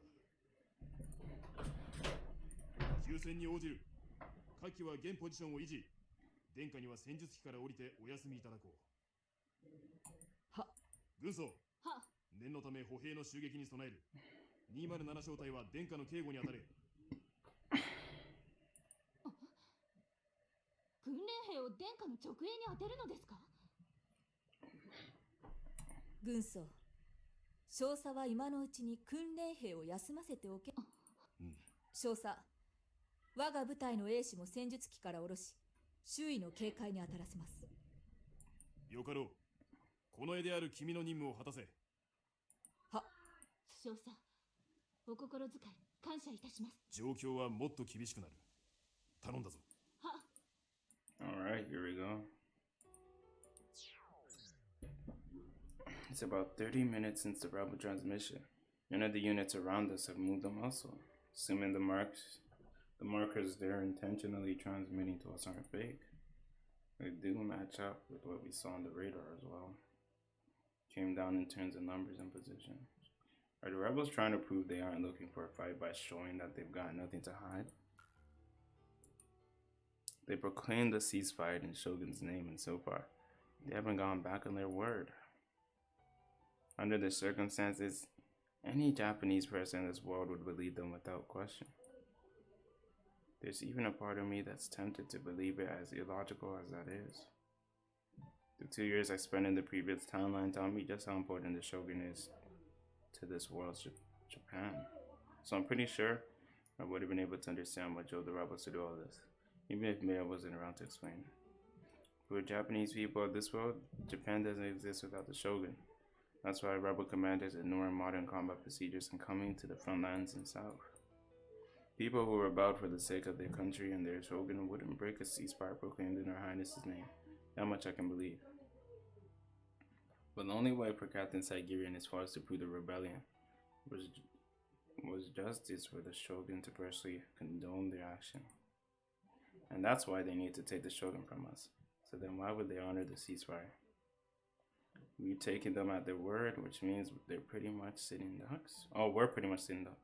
S2: 休戦に応じる。下記は現ポジションを維持。殿下には戦術機から降りてお休みいただこう。
S3: は。
S2: 軍曹。
S4: は。
S2: 念のため歩兵の襲撃に備える。207小隊は殿下の警護に当たれ。
S4: 訓練兵を殿下の直営に当てるのですか？
S3: 軍曹、少佐は今のうちに訓練兵を休ませておけ。少佐、我が部隊の兵士も戦術機から下ろし、周囲の警戒に当たらせます。
S2: よかろう。この絵である君の任務を果たせ。
S3: は。
S4: 少佐、お心遣い感謝いたします。
S2: 状況はもっと厳しくなる。頼んだぞ。
S4: は。
S1: Alright, here we go. It's about 30 minutes since the rebel transmission. None of the units around us have moved a muscle. Assuming the markers they're intentionally transmitting to us aren't fake. They do match up with what we saw on the radar as well. Came down in terms of numbers and position. Are the rebels trying to prove they aren't looking for a fight by showing that they've got nothing to hide? They proclaimed the ceasefire in Shogun's name, and so far, they haven't gone back on their word. Under the circumstances, any Japanese person in this world would believe them without question. There's even a part of me that's tempted to believe it, as illogical as that is. The 2 years I spent in the previous timeline taught me just how important the Shogun is to this world's Japan. So I'm pretty sure I would have been able to understand what drove the rebels to do all this, even if Maya wasn't around to explain. For Japanese people of this world, Japan doesn't exist without the Shogun. That's why rebel commanders ignore modern combat procedures and coming to the front lines in South. People who rebelled for the sake of their country and their Shogun wouldn't break a ceasefire proclaimed in Her Highness's name. That much I can believe. But the only way for Captain Saigiri is forced to prove the rebellion was justice for the Shogun to personally condone their action. And that's why they need to take the Shogun from us. So then why would they honor the ceasefire? We've taken them at their word, which means they're pretty much sitting ducks. Oh, we're pretty much sitting ducks.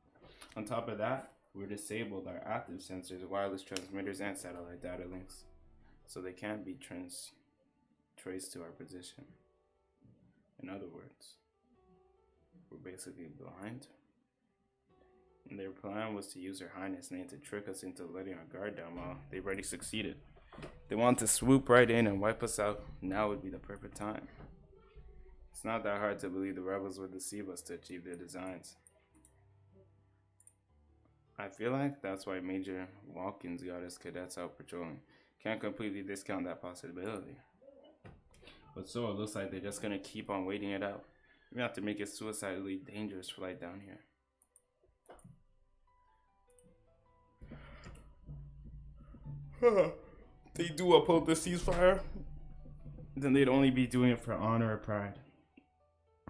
S1: On top of that, we're disabled our active sensors, wireless transmitters, and satellite data links, so they can't be traced to our position. In other words, we're basically blind. And their plan was to use Her Highness' name to trick us into letting our guard down. Well, they've already succeeded. They want to swoop right in and wipe us out. Now would be the perfect time. It's not that hard to believe the rebels would deceive us to achieve their designs. I feel like that's why Major Watkins got his cadets out patrolling. Can't completely discount that possibility. But so it looks like they're just gonna keep on waiting it out. We have to make a suicidally dangerous flight down here. They do uphold the ceasefire, then they'd only be doing it for honor or pride.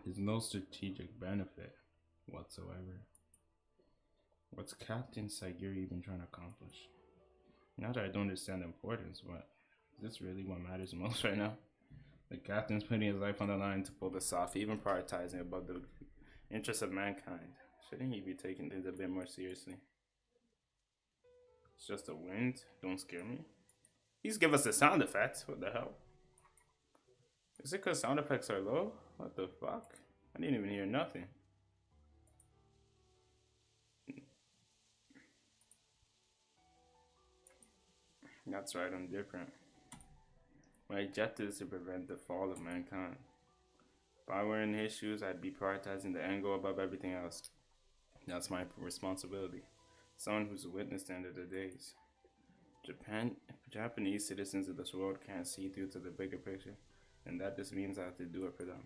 S1: There's no strategic benefit whatsoever. What's Captain Saigiri even trying to accomplish? Not that I don't understand the importance, but is this really what matters most right now? The captain's putting his life on the line to pull this off, even prioritizing above the interests of mankind. Shouldn't he be taking things a bit more seriously? It's just the wind. Don't scare me. Please give us the sound effects. What the hell? Is it because sound effects are low? What the fuck? I didn't even hear nothing. That's right, I'm different. My objective is to prevent the fall of mankind. If I were in his shoes, I'd be prioritizing the end goal above everything else. That's my responsibility. Someone who's witnessed the end of the days. Japanese citizens of this world can't see through to the bigger picture, and that just means I have to do it for them.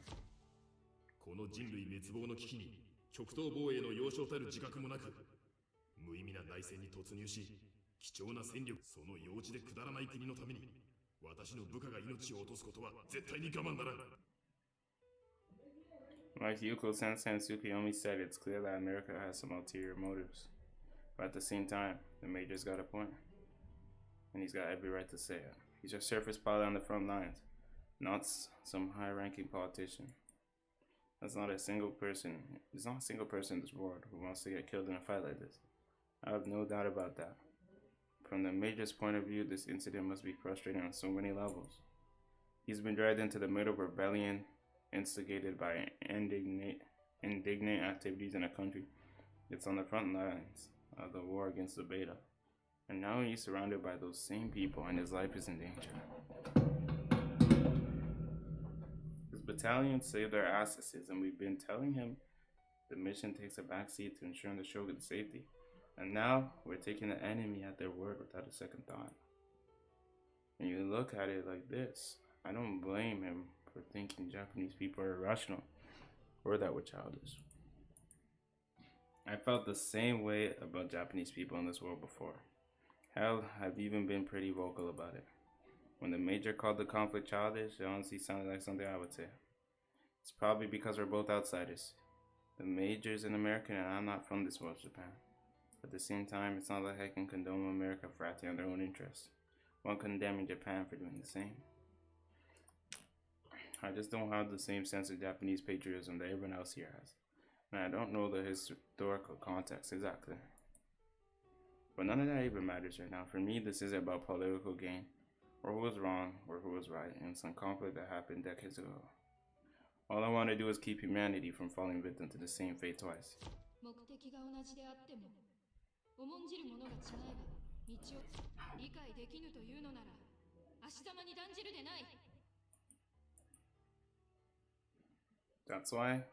S2: この人類滅亡の危機に極東防衛の要衝たる自覚もなく、無意味な内戦に突入し、貴重な戦力、その幼稚でくだらない国のために、私の部下が命を落とすことは絶対に我慢ならん。
S1: Like Yuko Sensei and Tsukiyomi said, it's clear that America has some ulterior motives. But at the same time, the Major's got a point. And he's got every right to say it. He's a surface pilot on the front lines, not some high-ranking politician. There's not a single person in this world who wants to get killed in a fight like this. I have no doubt about that. From the Major's point of view, this incident must be frustrating on so many levels. He's been dragged into the middle of rebellion instigated by indignant activities in a country that's on the front lines of the war against the Beta. And now he's surrounded by those same people and his life is in danger. His battalion saved our asses, and we've been telling him the mission takes a backseat to ensuring the Shogun's safety. And now we're taking the enemy at their word without a second thought. When you look at it like this, I don't blame him for thinking Japanese people are irrational or that we're childish. I felt the same way about Japanese people in this world before. Hell, I've even been pretty vocal about it. When the Major called the conflict childish, it honestly sounded like something I would say. It's probably because we're both outsiders. The Major's an American and I'm not from this world, Japan. At the same time, it's not like I can condone America for acting on their own interests, while condemning Japan for doing the same. I just don't have the same sense of Japanese patriotism that everyone else here has, and I don't know the historical context exactly. But none of that even matters right now. For me, this isn't about political gain, or who was wrong, or who was right, in some conflict that happened decades ago. All I want to do is keep humanity from falling victim to the same fate twice. That's why,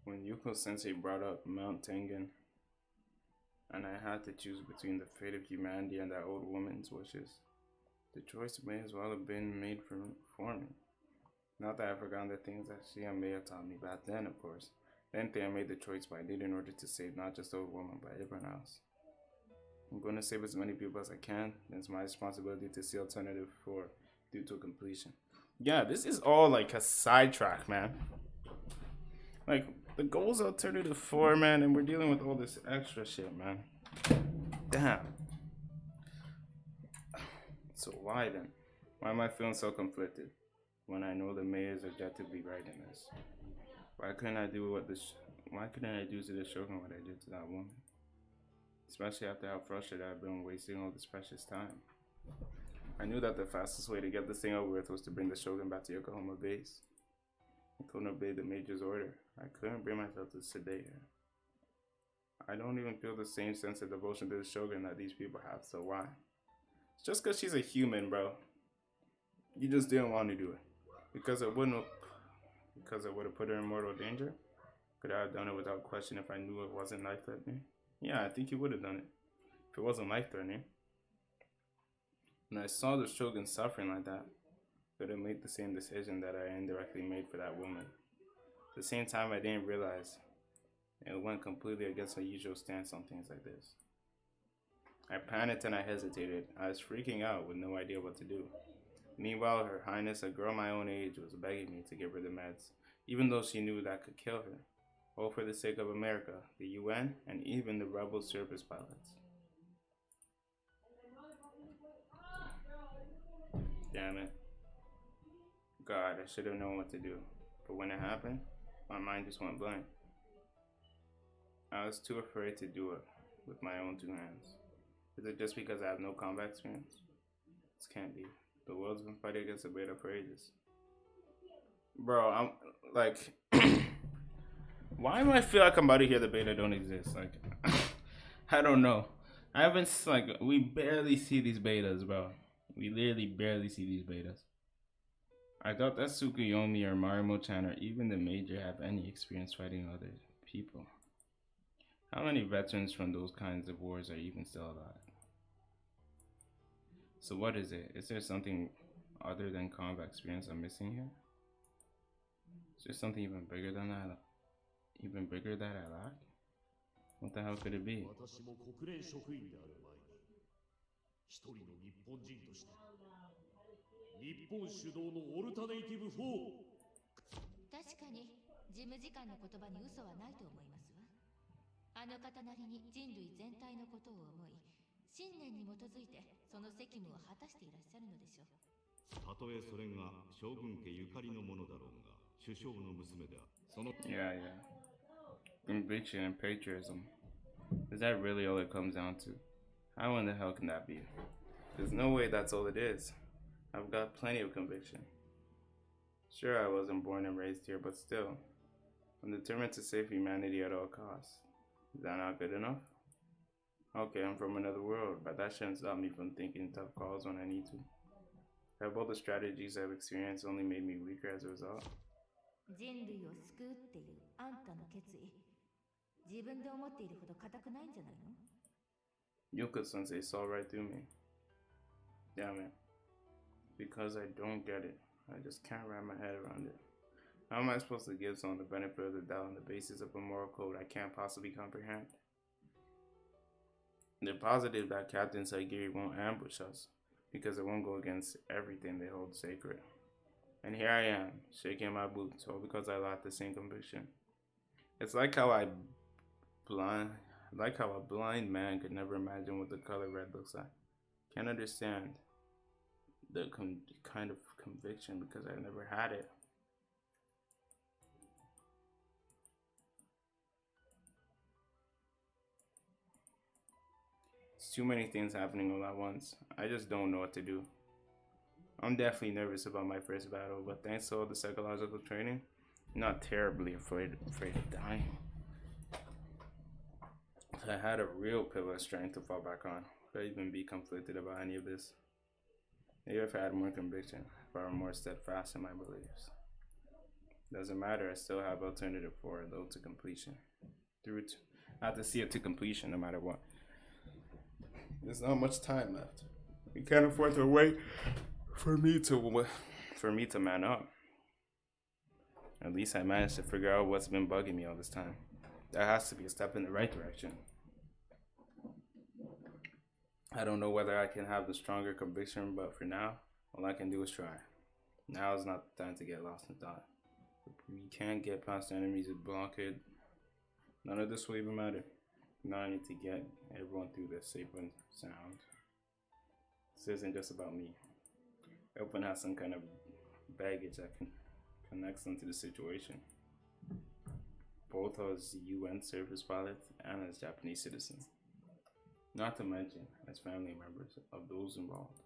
S1: when Yuko Sensei brought up Mount Tengen, and I had to choose between the fate of humanity and that old woman's wishes, the choice may as well have been made for me. Not that I've forgotten the things that she may have taught me back then, of course. Then I made the choice I did in order to save not just the old woman, but everyone else. I'm going to save as many people as I can, and it's my responsibility to see Alternative 4 due to completion. Yeah, this is all like a sidetrack, man. Like, the goal's Alternative 4, man, and we're dealing with all this extra shit, man. Damn. So why then? Why am I feeling so conflicted when I know the mayor is objectively right in this? Why couldn't I do to the Shogun what I did to that woman? Especially after how frustrated I've been wasting all this precious time. I knew that the fastest way to get this thing over with was to bring the Shogun back to Yokohama base. I couldn't obey the Major's order. I couldn't bring myself to sedate her. I don't even feel the same sense of devotion to the Shogun that these people have, so why? It's just because she's a human, bro. You just didn't want to do it. Because it would have put her in mortal danger? Could I have done it without question if I knew it wasn't life-threatening? Yeah, I think you would have done it. If it wasn't life-threatening. When I saw the Shogun suffering like that, I couldn't make the same decision that I indirectly made for that woman. At the same time, I didn't realize it went completely against my usual stance on things like this. I panicked and I hesitated. I was freaking out with no idea what to do. Meanwhile, Her Highness, a girl my own age, was begging me to give her the meds, even though she knew that could kill her. All for the sake of America, the UN, and even the rebel surface pilots. Damn it. God, I should have known what to do. But when it happened, my mind just went blank. I was too afraid to do it with my own two hands. Is it just because I have no combat experience? This can't be. The world's been fighting against the Beta for ages. Bro, I'm like... Why do I feel like I'm about to hear the Beta don't exist? Like, I don't know. I haven't, like, we barely see these betas, bro. We literally barely see these betas. I doubt that Tsukuyomi or Marimo-chan or even the Major have any experience fighting other people. How many veterans from those kinds of wars are even still alive? So what is it? Is there something other than combat experience I'm missing here? Is there something even bigger than that? Even bigger that I lack? What the hell could it be?
S2: 日本主導のオルタネイティブ4。
S5: 確かに事務次官の言葉に嘘はないと思いますわ。あの方なりに人類全体のことを思い、信念に基づいてその責務を果たしていらっしゃるのでしょう。
S6: たとえそれが将軍家ゆかりのものだろうが、首相の娘である。その
S1: Yeah, yeah. Conviction and patriotism. Is that really all it comes down to? How in the hell can that be? There's no way that's all it is. I've got plenty of conviction. Sure, I wasn't born and raised here, but still, I'm determined to save humanity at all costs. Is that not good enough? Okay, I'm from another world, but that shouldn't stop me from thinking tough calls when I need to. Have all the strategies I've experienced only made me weaker as a result?
S5: 人類を救うっていうあんたの決意、自分で思っているほど固くないんじゃないの？
S1: Yuka-sensei saw right through me. Damn it. Because I don't get it. I just can't wrap my head around it. How am I supposed to give someone the benefit of the doubt on the basis of a moral code I can't possibly comprehend? They're positive that Captain Saigiri won't ambush us, because it won't go against everything they hold sacred. And here I am, shaking my boots, all because I lack the same conviction. It's like how a blind man could never imagine what the color red looks like. Can't understand the kind of conviction because I never had it. It's too many things happening all at once. I just don't know what to do. I'm definitely nervous about my first battle, but thanks to all the psychological training, I'm not terribly afraid of dying. If I had a real pillar of strength to fall back on, could I even be conflicted about any of this? Maybe if I had more conviction, if I were more steadfast in my beliefs. Doesn't matter, I still have alternative 4, though, to completion. I have to see it to completion no matter what. There's not much time left. We can't afford to wait for me to man up. At least I managed to figure out what's been bugging me all this time. That has to be a step in the right direction. I don't know whether I can have the stronger conviction, but for now, all I can do is try. Now is not the time to get lost in thought. If we can't get past the enemies with blockade, none of this will even matter. Now I need to get everyone through this safe and sound. This isn't just about me. Everyone has some kind of baggage that connects them to the situation. Both as UN service pilots and as Japanese citizens. Not to mention as family members of those involved.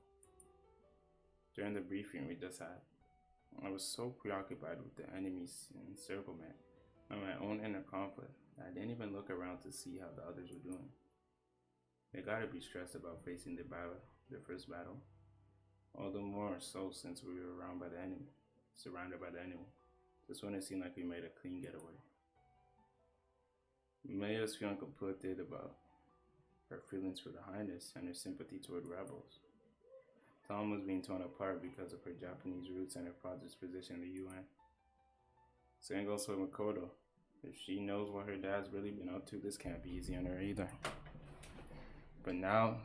S1: During the briefing we just had, I was so preoccupied with the enemy's encirclement and my own inner conflict that I didn't even look around to see how the others were doing. They gotta be stressed about facing their first battle. All the more so since we were surrounded by the enemy. Just when it seemed like we made a clean getaway. Maya was feeling conflicted about her feelings for the Highness and her sympathy toward rebels. Tom was being torn apart because of her Japanese roots and her father's position in the UN. Same goes for Makoto. If she knows what her dad's really been up to, this can't be easy on her either. But now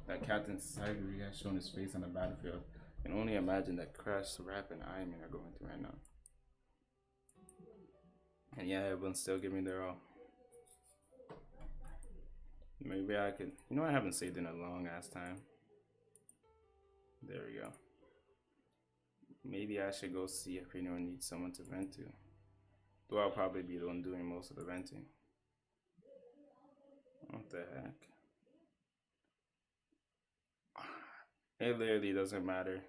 S1: that Captain Saigiri has shown his face on the battlefield, I can only imagine that Crash, Rap, and Iron Man are going through right now. And yeah, everyone's still giving their all. Maybe I could, I haven't saved in a long ass time. There we go. Maybe I should go see if anyone needs someone to vent to. Though I'll probably be the one doing most of the venting. What the heck? It literally doesn't matter.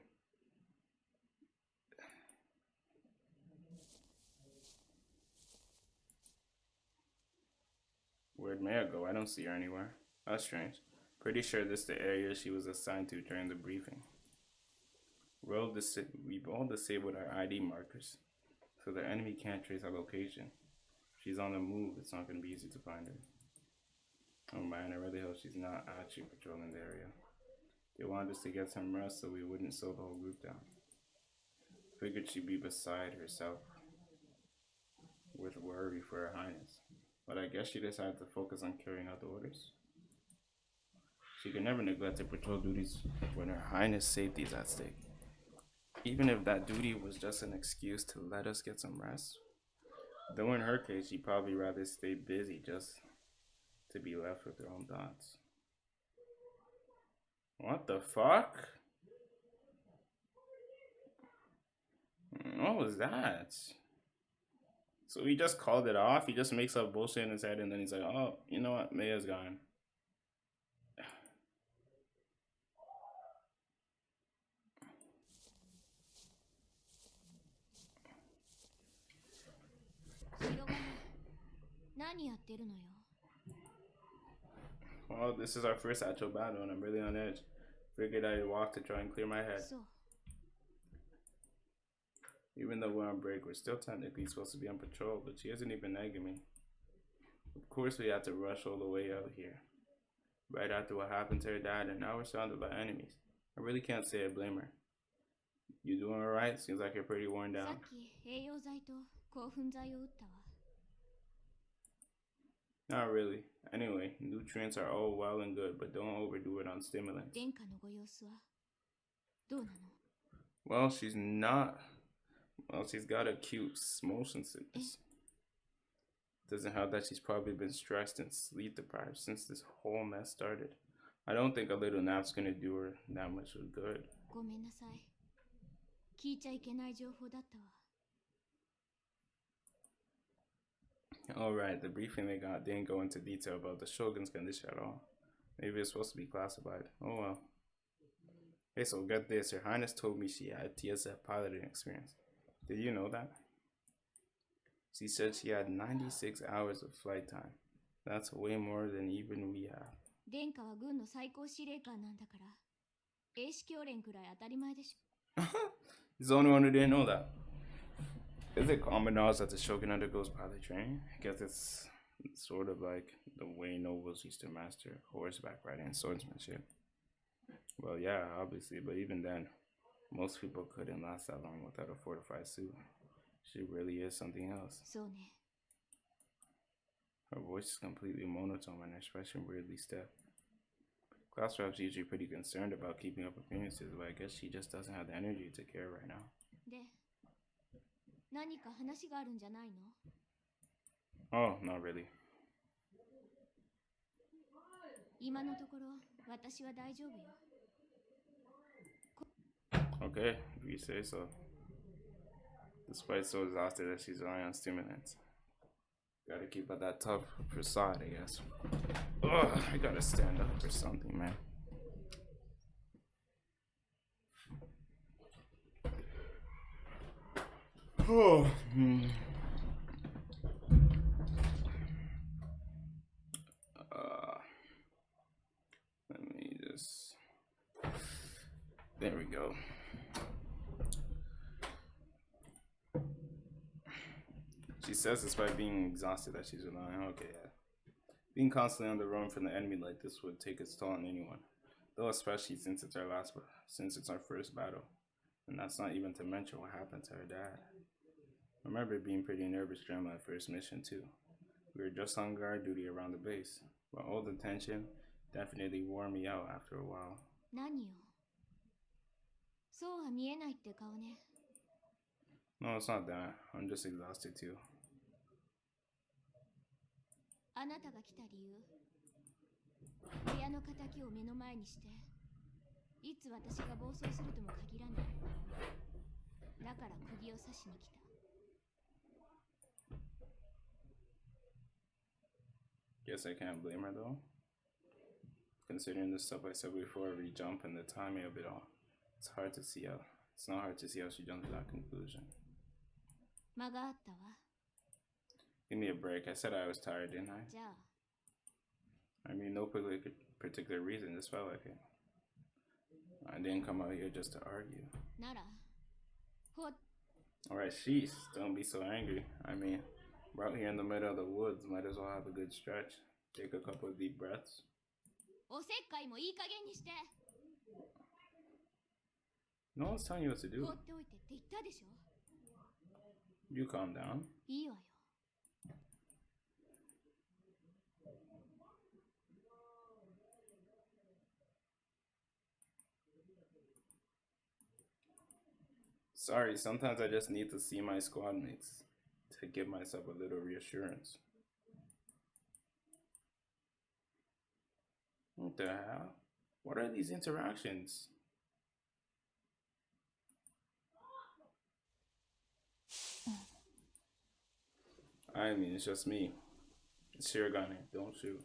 S1: Where'd Maya go? I don't see her anywhere. That's strange. Pretty sure this is the area she was assigned to during the briefing. We've all disabled our ID markers, so the enemy can't trace our location. If she's on the move, it's not going to be easy to find her. Oh man, I really hope she's not actually patrolling the area. They wanted us to get some rest so we wouldn't slow the whole group down. Figured she'd be beside herself with worry for her highness. But I guess she decided to focus on carrying out the orders. She could never neglect her patrol duties when her highness' safety is at stake. Even if that duty was just an excuse to let us get some rest. Though in her case, she'd probably rather stay busy just to be left with her own thoughts. What the fuck? What was that? So he just called it off. He just makes up bullshit in his head, and then he's like, "Oh, you know what? Maya's gone." Well, this is our first actual battle, and I'm really on edge. Figured I'd walk to try and clear my head. Even though we're on break, we're still technically supposed to be on patrol, but she isn't even nagging me. Of course, we had to rush all the way out here. Right after what happened to her dad, and now we're surrounded by enemies. I really can't say I blame her. You doing alright? Seems like you're pretty worn down. Not really. Anyway, nutrients are all well and good, but don't overdo it on stimulants. Well, she's not. Well, she's got acute motion sickness. Doesn't help that she's probably been stressed and sleep deprived since this whole mess started. I don't think a little nap's gonna do her that much of good. Alright, the briefing they got didn't go into detail about the Shogun's condition at all. Maybe it's supposed to be classified. Oh well. Hey, so get this. Her Highness told me she had TSF piloting experience. Did you know that? She said she had 96 hours of flight time. That's way more than even we have. He's the only one who didn't know that. Is it common knowledge that the Shogun undergoes pilot training? I guess it's sort of like the way nobles used to master horseback riding and swordsmanship. Well, yeah, obviously, but even then, most people couldn't last that long without a fortified suit. She really is something else. Her voice is completely monotone and her expression weirdly stiff. Class reps usually pretty concerned about keeping up appearances, but I guess she just doesn't have the energy to care right now. Oh, not really. Okay, if you say so. Despite so exhausted that she's relying on stimulants. Gotta keep up that tough facade, I guess. Ugh, I gotta stand up or something, man. Oh, let me just. There we go. She says despite being exhausted that she's relying. Okay, yeah. Being constantly on the run from the enemy like this would take its toll on anyone, though especially since it's our first battle, and that's not even to mention what happened to her dad. I remember being pretty nervous during my first mission too. We were just on guard duty around the base, but all the tension definitely wore me out after a while. No, it's not that. I'm just exhausted too. Guess I can't blame her though. Considering the stuff I said before, re-jump and the timing of it all, it's not hard to see how she jumped to that conclusion. Give me a break. I said I was tired, didn't I? I mean, no particular reason. Just felt like it. I didn't come out here just to argue. Alright, sheesh. Don't be so angry. I mean, we're out here in the middle of the woods. Might as well have a good stretch. Take a couple of deep breaths. No one's telling you what to do. You calm down. Sorry, sometimes I just need to see my squad mates to give myself a little reassurance. What the hell? What are these interactions? I mean, it's just me. It's Shirogane. Don't shoot.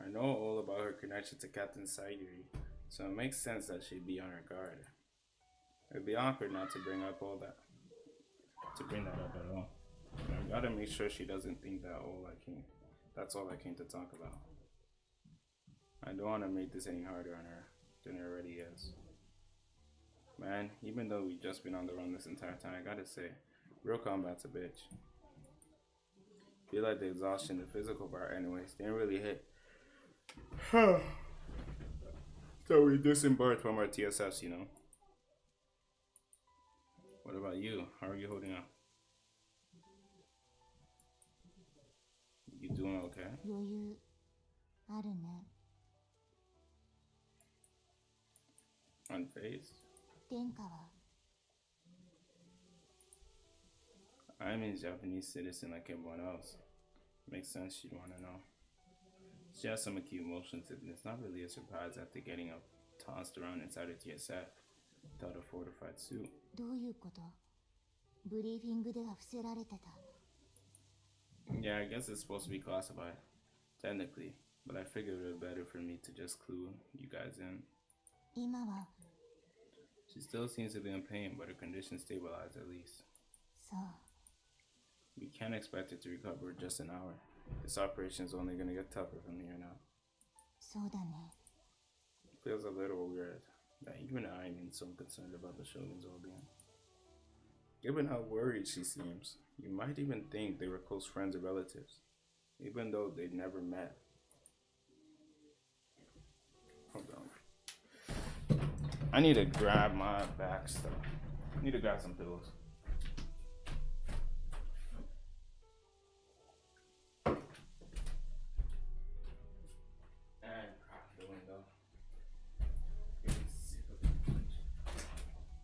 S1: I know all about her connection to Captain Saigiri, so it makes sense that she'd be on her guard. It'd be awkward not to bring up all that. To bring that up at all. But I gotta make sure she doesn't think that's all I came to talk about. I don't want to make this any harder on her than it already is. Man, even though we've just been on the run this entire time, I gotta say, real combat's a bitch. Feel like the exhaustion, the physical part anyways, didn't really hit. So we disembarked from our TSFs, you know. What about you? How are you holding up? You doing okay?
S5: 余裕あるね。
S1: Unfazed?
S5: 殿下は
S1: I'm a Japanese citizen like everyone else. Makes sense she'd want to know. She has some acute motion sickness, not really a surprise after getting up, tossed around inside a TSF without a fortified suit.
S5: どういうこと？ブリーフィングでは伏せられてた。
S1: Yeah, I guess it's supposed to be classified, technically, but I figured it would be better for me to just clue you guys in.
S5: 今は
S1: She still seems to be in pain, but her condition stabilized at least.
S5: そう。
S1: We can't expect her to recover in just an hour. This operation is only gonna get tougher from here now.
S5: そうだね。
S1: Feels a little weird that even I am so concerned about the Shogun's well-being. Given how worried she seems, you might even think they were close friends or relatives, even though they'd never met. Hold on. I need to grab my back stuff. I need to grab some pillows. And crack the window. Getting sick of it.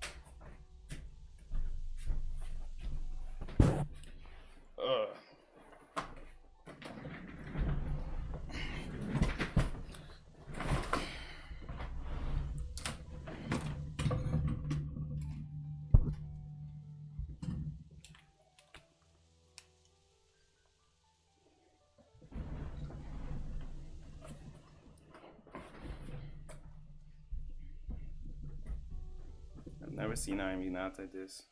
S1: I've never seen Naomi not like this,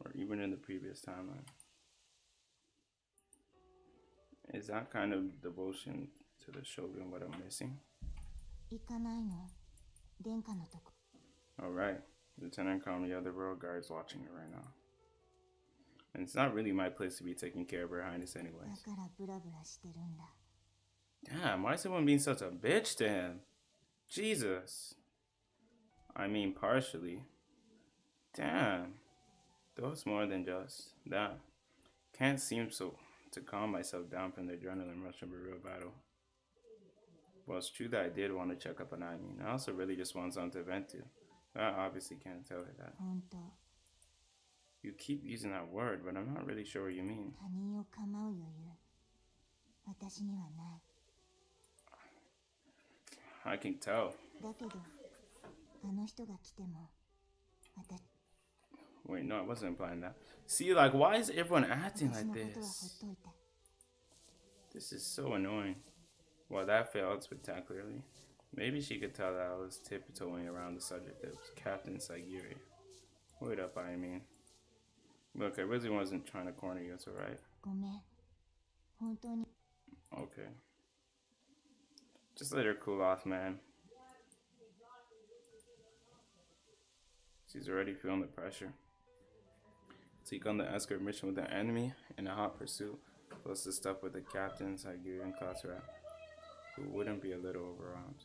S1: or even in the previous timeline. Is that kind of devotion to the Shogun what I'm missing?
S5: 行かないの？殿下のとこ。
S1: Alright, Lieutenant Colonel, the other royal guard is watching her right now. And it's not really my place to be taking care of Her Highness
S5: だ
S1: anyways.
S5: からブラブラしてるんだ。
S1: Damn, why is everyone being such a bitch to him? Jesus. I mean, partially. Damn. Though it's more than just that. Can't seem to calm myself down from the adrenaline rush of a real battle. Well, it's true that I did want to check up on Aileen. I also really just want something to vent to. I obviously can't tell her that.
S5: ほんと。
S1: You keep using that word, but I'm not really sure what you mean.
S5: 他人を構う余裕。私にはない。
S1: I can tell.
S5: だけど、あの人が来ても、私
S1: Wait, no, I wasn't implying that. See, like, why is everyone acting
S5: 私
S1: like
S5: のことはほっ
S1: this?
S5: といて。
S1: This is so annoying. Well, that failed spectacularly. Maybe she could tell that I was tiptoeing around the subject of Captain Saigiri. Wait up, I mean. Look, I really wasn't trying to corner you, it's alright.
S5: ごめん。本当に
S1: Okay. Just let her cool off, man. She's already feeling the pressure. Take on the escort mission with the enemy in a hot pursuit, plus the stuff with the captain, Saigiri, and Katsurat, who wouldn't be a little overwhelmed.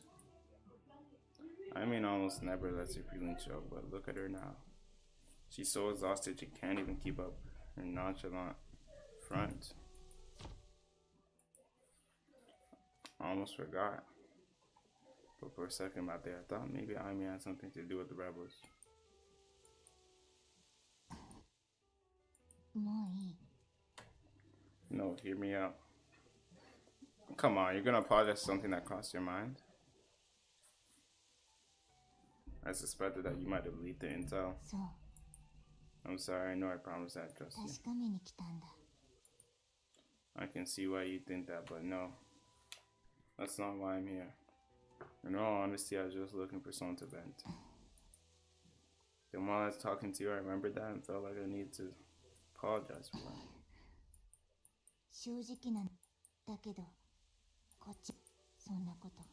S1: I mean, almost never lets her feelings show, but look at her now. She's so exhausted she can't even keep up her nonchalant front. I almost forgot. But for a second out there, I thought maybe Amy had something to do with the rebels.
S5: もういい。
S1: No, hear me out. Come on, you're gonna apologize for something that crossed your mind? I suspected that you might have leaked the intel.
S5: そう、
S1: I'm sorry, I know I promised that, trust you.
S5: 確かめに来たんだ。
S1: I can see why you think that, but no. That's not why I'm here. In all honesty, I was just looking for someone to vent. Then while I was talking to you, I remembered that and felt like I needed to apologize for that.
S5: 正直なんだけど、こっち、そんなこと。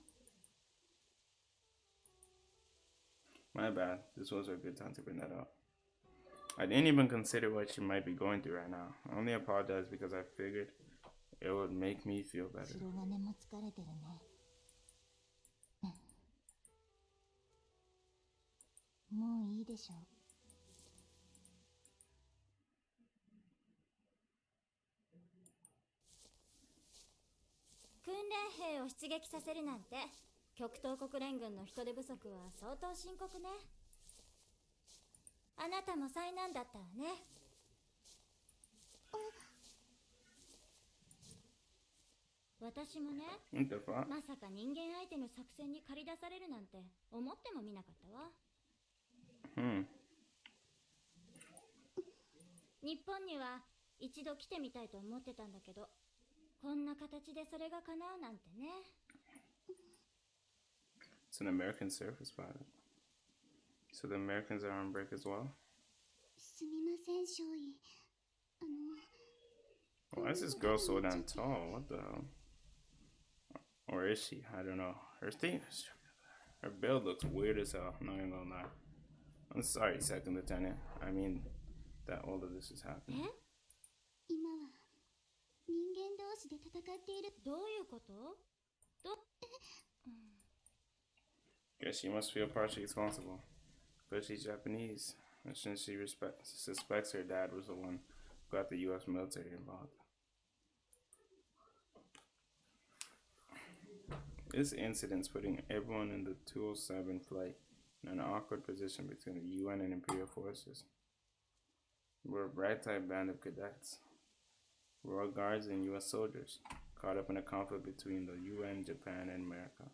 S1: My bad. This was a good time to bring that up. I didn't even consider what you might be going through right now. I only apologized because I figured it would make me feel better.
S5: 白金も疲れてるね。もういいでしょ。
S4: 訓練兵を出撃させるなんて、極東国連軍の人手不足は相当深刻ね。あなたも災難だったわね。私もね、
S1: What the fuck?
S4: まさか人間相手の作戦に駆り出されるなんて思ってもみなかったわ。日本には一度来てみたいと思ってたんだけど、こんな形でそれが叶うなんてね。
S1: It's an American surface pilot. So the Americans are on break as well?
S5: すみません、少尉。
S1: Why is this girl so damn tall? What the hell? Or is she? I don't know. Her build looks weird as hell. I'm not even gonna lie. I'm sorry, Second Lieutenant. I mean that all of this is happening.
S5: 今は人間同士で戦っている。
S4: どういうこと？
S1: Guess she must feel partially responsible. But she's Japanese. And since she suspects her dad was the one who got the US military involved. This incident's putting everyone in the 207 flight in an awkward position between the UN and Imperial forces. We're a ragtag band of cadets, Royal Guards, and US soldiers, caught up in a conflict between the UN, Japan, and America.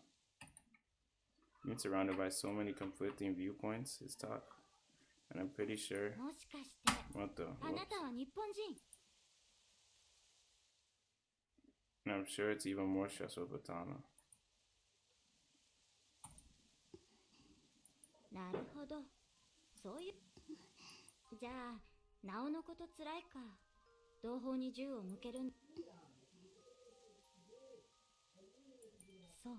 S1: Being surrounded by so many conflicting viewpoints is tough, and I'm pretty sure.
S4: もしかして、
S1: What the?
S4: あなたは日本人？
S1: And I'm sure it's even more stressful with Tana.
S4: なるほど。そういう。じゃあ、なおのことつらいか。同胞に銃を向けるん。そう。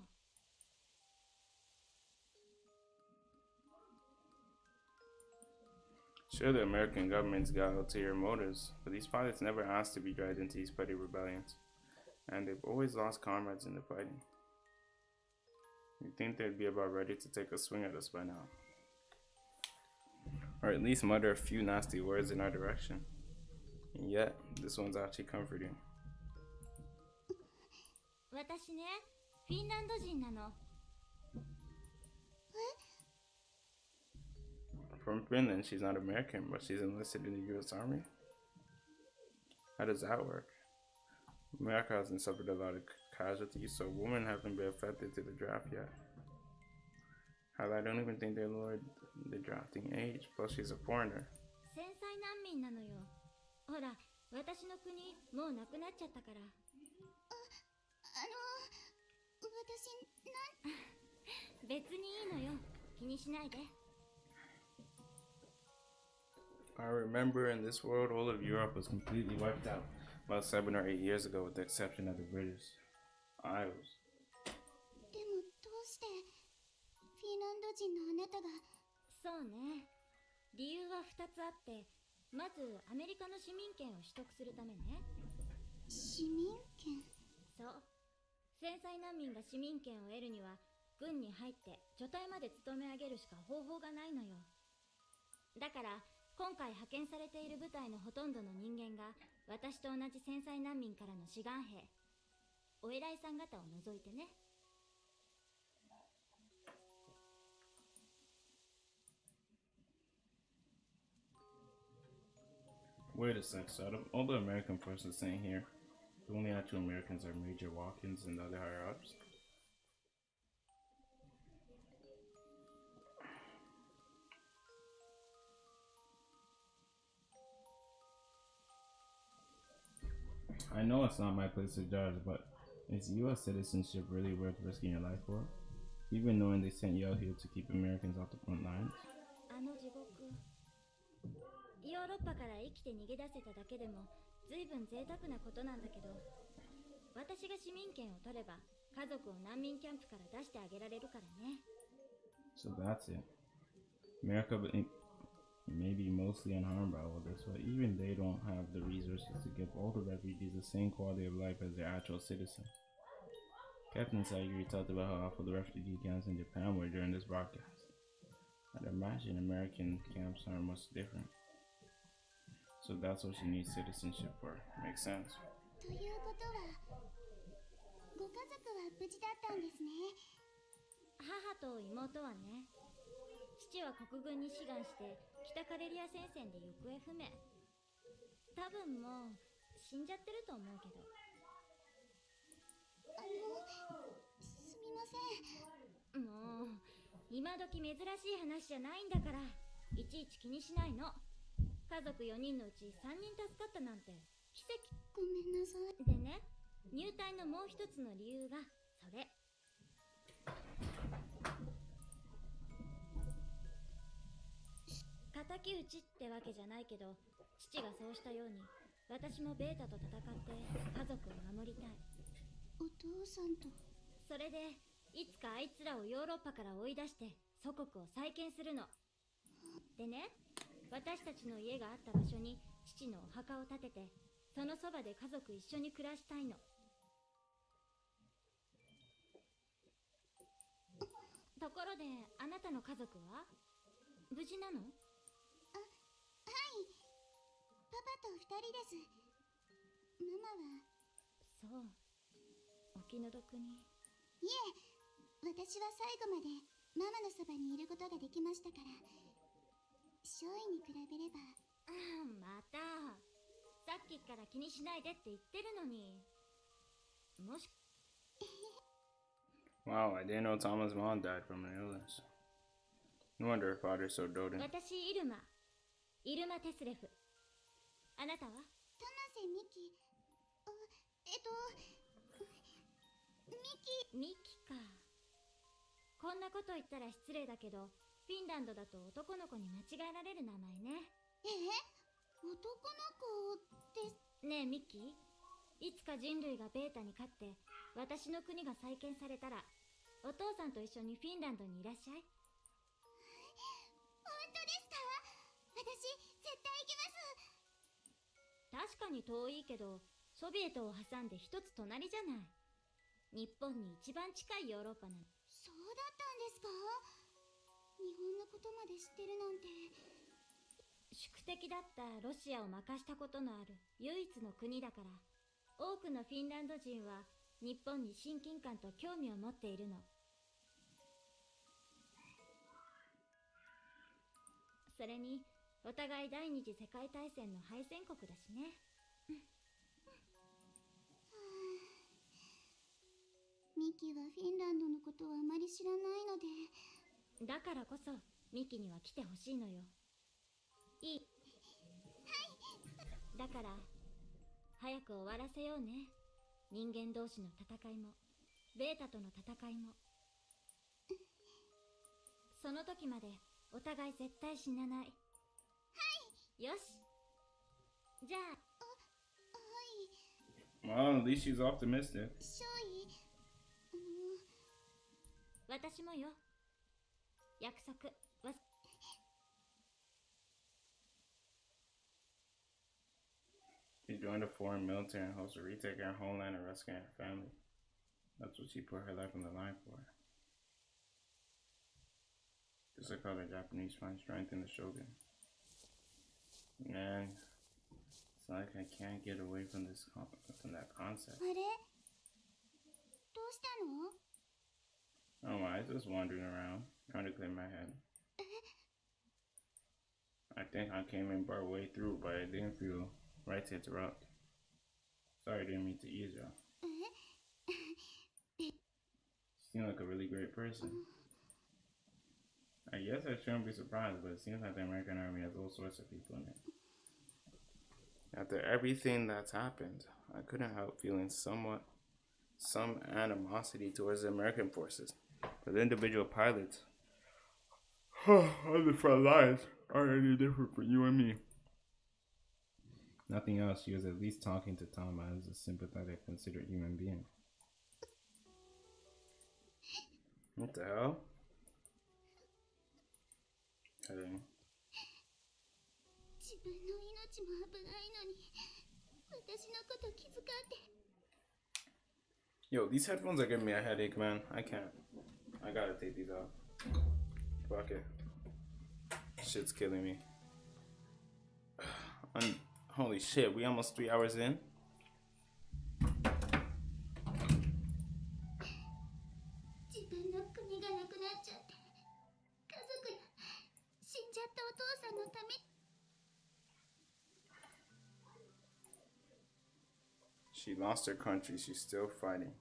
S1: Sure, the American government's got ulterior motives, but these pilots never asked to be dragged into these petty rebellions, and they've always lost comrades in the fighting. You'd think they'd be about ready to take a swing at us by now, or at least mutter a few nasty words in our direction. And yet, this one's actually comforting.
S4: 私ね、フィンランド人なの。
S1: From Finland, she's not American, but she's enlisted in the US Army? How does that work? America hasn't suffered a lot of casualties, so women haven't been affected to the draft yet. Hell, I don't even think they lowered the drafting age, plus she's a foreigner.
S4: 戦災難民なのよ。ほら、私の国、もうなくなっちゃったから。別にいいのよ。気にしないで。
S1: I remember in this world, all of Europe was completely wiped out about 7 or 8 years ago, with the exception of the British Isles.
S5: でもどうしてフィンランド人のあなたが。
S4: そうね。理由は2つあって、まずアメリカの市民権を取得するためね。
S5: 市民権。
S4: そう。戦災難民が市民権を得るには、軍に入って除隊まで務め上げるしか方法がないのよ。だから、今回派遣されている部隊のほとんどの人間が、私と同じ戦災難民からの志願兵。お偉いさん方を除いてね。
S1: Wait a sec, so out of all the American forces sitting here, the only actual Americans are Major Watkins and the other higher ups. I know it's not my place to judge, but is US citizenship really worth risking your life for? Even knowing they sent you out here to keep Americans off the front lines?
S4: あの地獄、ヨーロッパから生きて逃げ出せただけでも随分贅沢なことなんだけど、私が市民権を取れば家族を難民キャンプから出してあげられるからね。
S1: So that's it. America may be mostly unharmed by all this, but even they don't have the resources to give all the refugees the same quality of life as their actual citizens. Captain Saigiri talked about how awful the refugee camps in Japan were during this broadcast. I'd imagine American camps are much different. So that's what she needs citizenship for. Makes sense.
S7: ということは、ご家族は無事だったんですね。
S4: 母と妹はね、父は国軍に志願して北カレリア戦線で行方不明。多分もう死んじゃってると思うけど。
S7: すみません。
S4: もう今時珍しい話じゃないんだから、いちいち気にしないの。家族4人のうち3人助かったなんて奇跡。
S7: ごめんなさい。
S4: でね、入隊のもう一つの理由がそれ。敵討ちってわけじゃないけど、父がそうしたように私もベータと戦って家族を守りたい。
S7: お父さんと。
S4: それでいつかあいつらをヨーロッパから追い出して祖国を再建するの。でね、私たちの家があった場所に父のお墓を建てて、そのそばで家族一緒に暮らしたいの。ところであなたの家族は無事なの？
S7: はい、パパと2人です。ママは。
S4: そう、お気の毒に。
S7: いえ、私は最後までママのそばにいることができましたから。少尉に比べれば。
S4: またさっきから気にしないでって言ってるのに。もし
S1: Wow, I didn't know Thomas' mom died from an illness. No wonder her father's so doting.
S4: 私イルマ・テスレフ。あなたは？
S7: 田瀬美希。
S4: ミキか。こんなこと言ったら失礼だけど、フィンランドだと男の子に間違えられる名前ね。
S7: 男の子です。
S4: ねえミキ、いつか人類がベータに勝って私の国が再建されたら、お父さんと一緒にフィンランドにいらっしゃい。
S7: 本当ですか？私絶対行きます。
S4: 確かに遠いけど、ソビエトを挟んで一つ隣じゃない。日本に一番近いヨーロッパなの。
S7: そうだったんですか？日本のことまで知ってるなんて。
S4: 宿敵だったロシアを負かしたことのある唯一の国だから、多くのフィンランド人は日本に親近感と興味を持っているの。それにお互い第二次世界大戦の敗戦国だしね。
S7: ミキはフィンランドのことはあまり知らないので。
S4: だからこそミキには来てほしいのよ。いい？はい。だから早く終わらせようね。人間同士の戦いもベータとの戦いも。その時までお互い絶対死なない。はい。よし、じゃあ。
S1: Well, at least she's optimistic.
S7: 少尉、
S4: 私もよ。約束。
S1: She joined a foreign military and hopes to retake her homeland and rescue her family. That's what she put her life on the line for. Just like how the Japanese find strength in the shogun. Man, it's like I can't get away from that concept.
S7: あれ？どうしたの？
S1: Oh, I was just wandering around, trying to clear my head. I think I came in part way through, but I didn't feel right to interrupt. Sorry, I didn't mean to ease you. You seem like a really great person. I guess I shouldn't be surprised, but it seems like the American Army has all sorts of people in it. After everything that's happened, I couldn't help feeling some animosity towards the American forces. But the individual pilots on the front lines aren't any different from you and me. Nothing else, she was at least talking to Tom as a sympathetic, considerate human being. What the hell? Heading. Yo, these headphones are giving me a headache, man. I can't. I gotta take these off. Fuck it. Shit's killing me. Holy shit, we almost 3 hours in? She lost her country, she's still fighting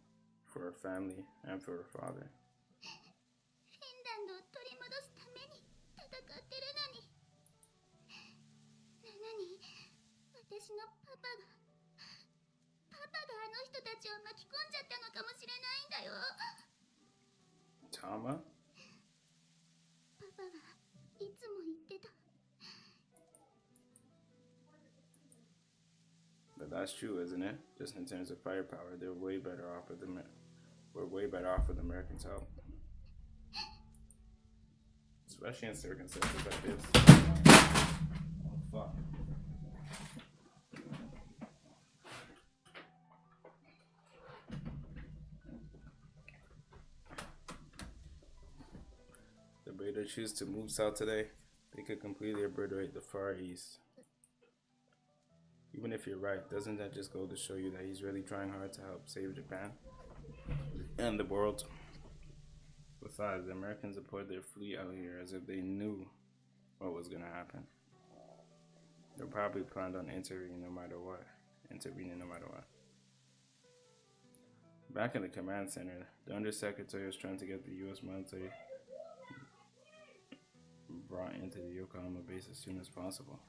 S1: for her family and for her father. Tama? But that's true, isn't it? Just in terms of firepower, they're way better off with we're way better off with Americans' help. Especially in circumstances like this. Oh fuck. The Breda choose to move south today, they could completely obliterate the Far East. Even if you're right, doesn't that just go to show you that he's really trying hard to help save Japan and the world? Besides, the Americans deployed their fleet out here as if they knew what was gonna happen. They probably planned on intervening no matter what. Back in the command center, the undersecretary was trying to get the U.S. military brought into the Yokohama base as soon as possible.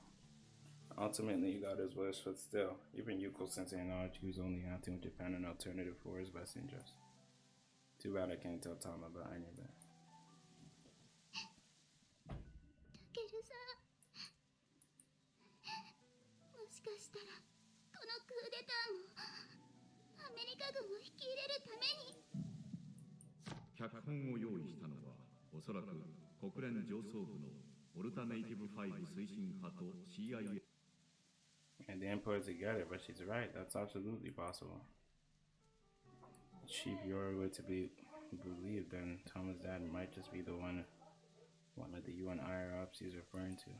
S1: Ultimately, he got his wish, but still, even Yuko Sensei acknowledged he was only acting with Japan an alternative for his best interest. Too bad I can't tell Tom about any of that. And then put it together, but she's right, that's absolutely possible. Chief Yori were to be believed, then Thomas' dad might just be the one of the UN higher ups he's referring to.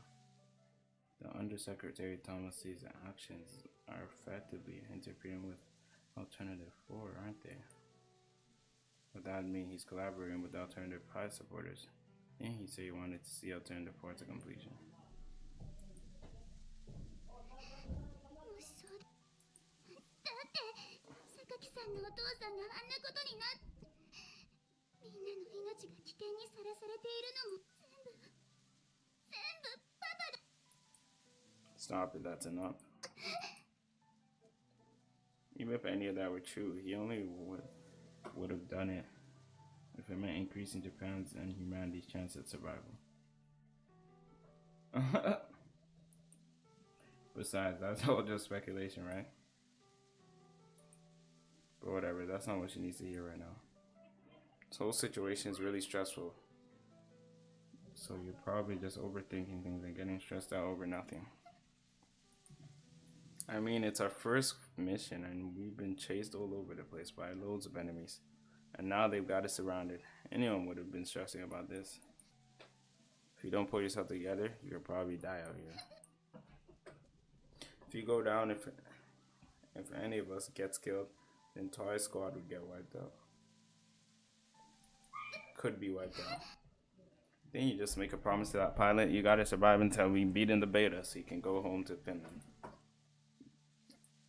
S1: The Undersecretary Thomas sees actions are effectively interfering with Alternative 4, aren't they? Would that mean he's collaborating with the Alternative 5 supporters? And he said he wanted to see Alternative 4 to completion. Stop it, that's enough. Even if any of that were true, he only would have done it if it meant increasing Japan's and humanity's chance at survival. Besides, that's all just speculation, right? But whatever, that's not what she needs to hear right now. This whole situation is really stressful. So you're probably just overthinking things and getting stressed out over nothing. I mean, it's our first mission and we've been chased all over the place by loads of enemies. And now they've got us surrounded. Anyone would have been stressing about this. If you don't pull yourself together, you'll probably die out here. If you go down, if any of us gets killed, the entire squad would get wiped out. Could be wiped out. Then you just make a promise to that pilot. You gotta survive until we beat in the beta so you can go home to Finland.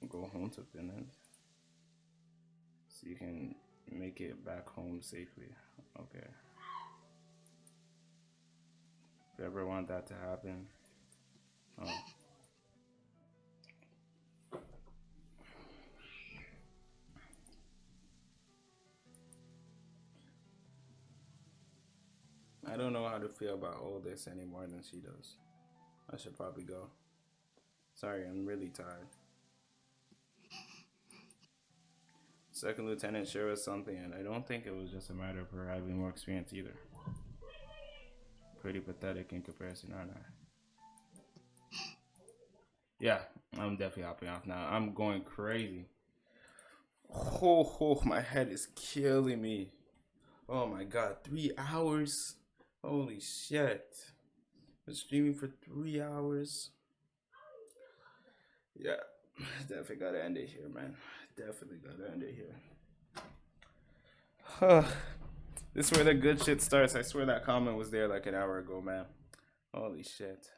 S1: Go home to Finland. So you can make it back home safely. Okay. If you ever want that to happen. Oh. I don't know how to feel about all this any more than she does. I should probably go. Sorry, I'm really tired. Second lieutenant sure was something, and I don't think it was just a matter of her having more experience either. Pretty pathetic in comparison, aren't I? Yeah, I'm definitely hopping off now. I'm going crazy. Oh, my head is killing me. Oh my god, 3 hours? Holy shit. Been streaming for 3 hours. Yeah, definitely gotta end it here, man. Definitely gotta end it here. This is where the good shit starts. I swear that comment was there like an hour ago, man. Holy shit.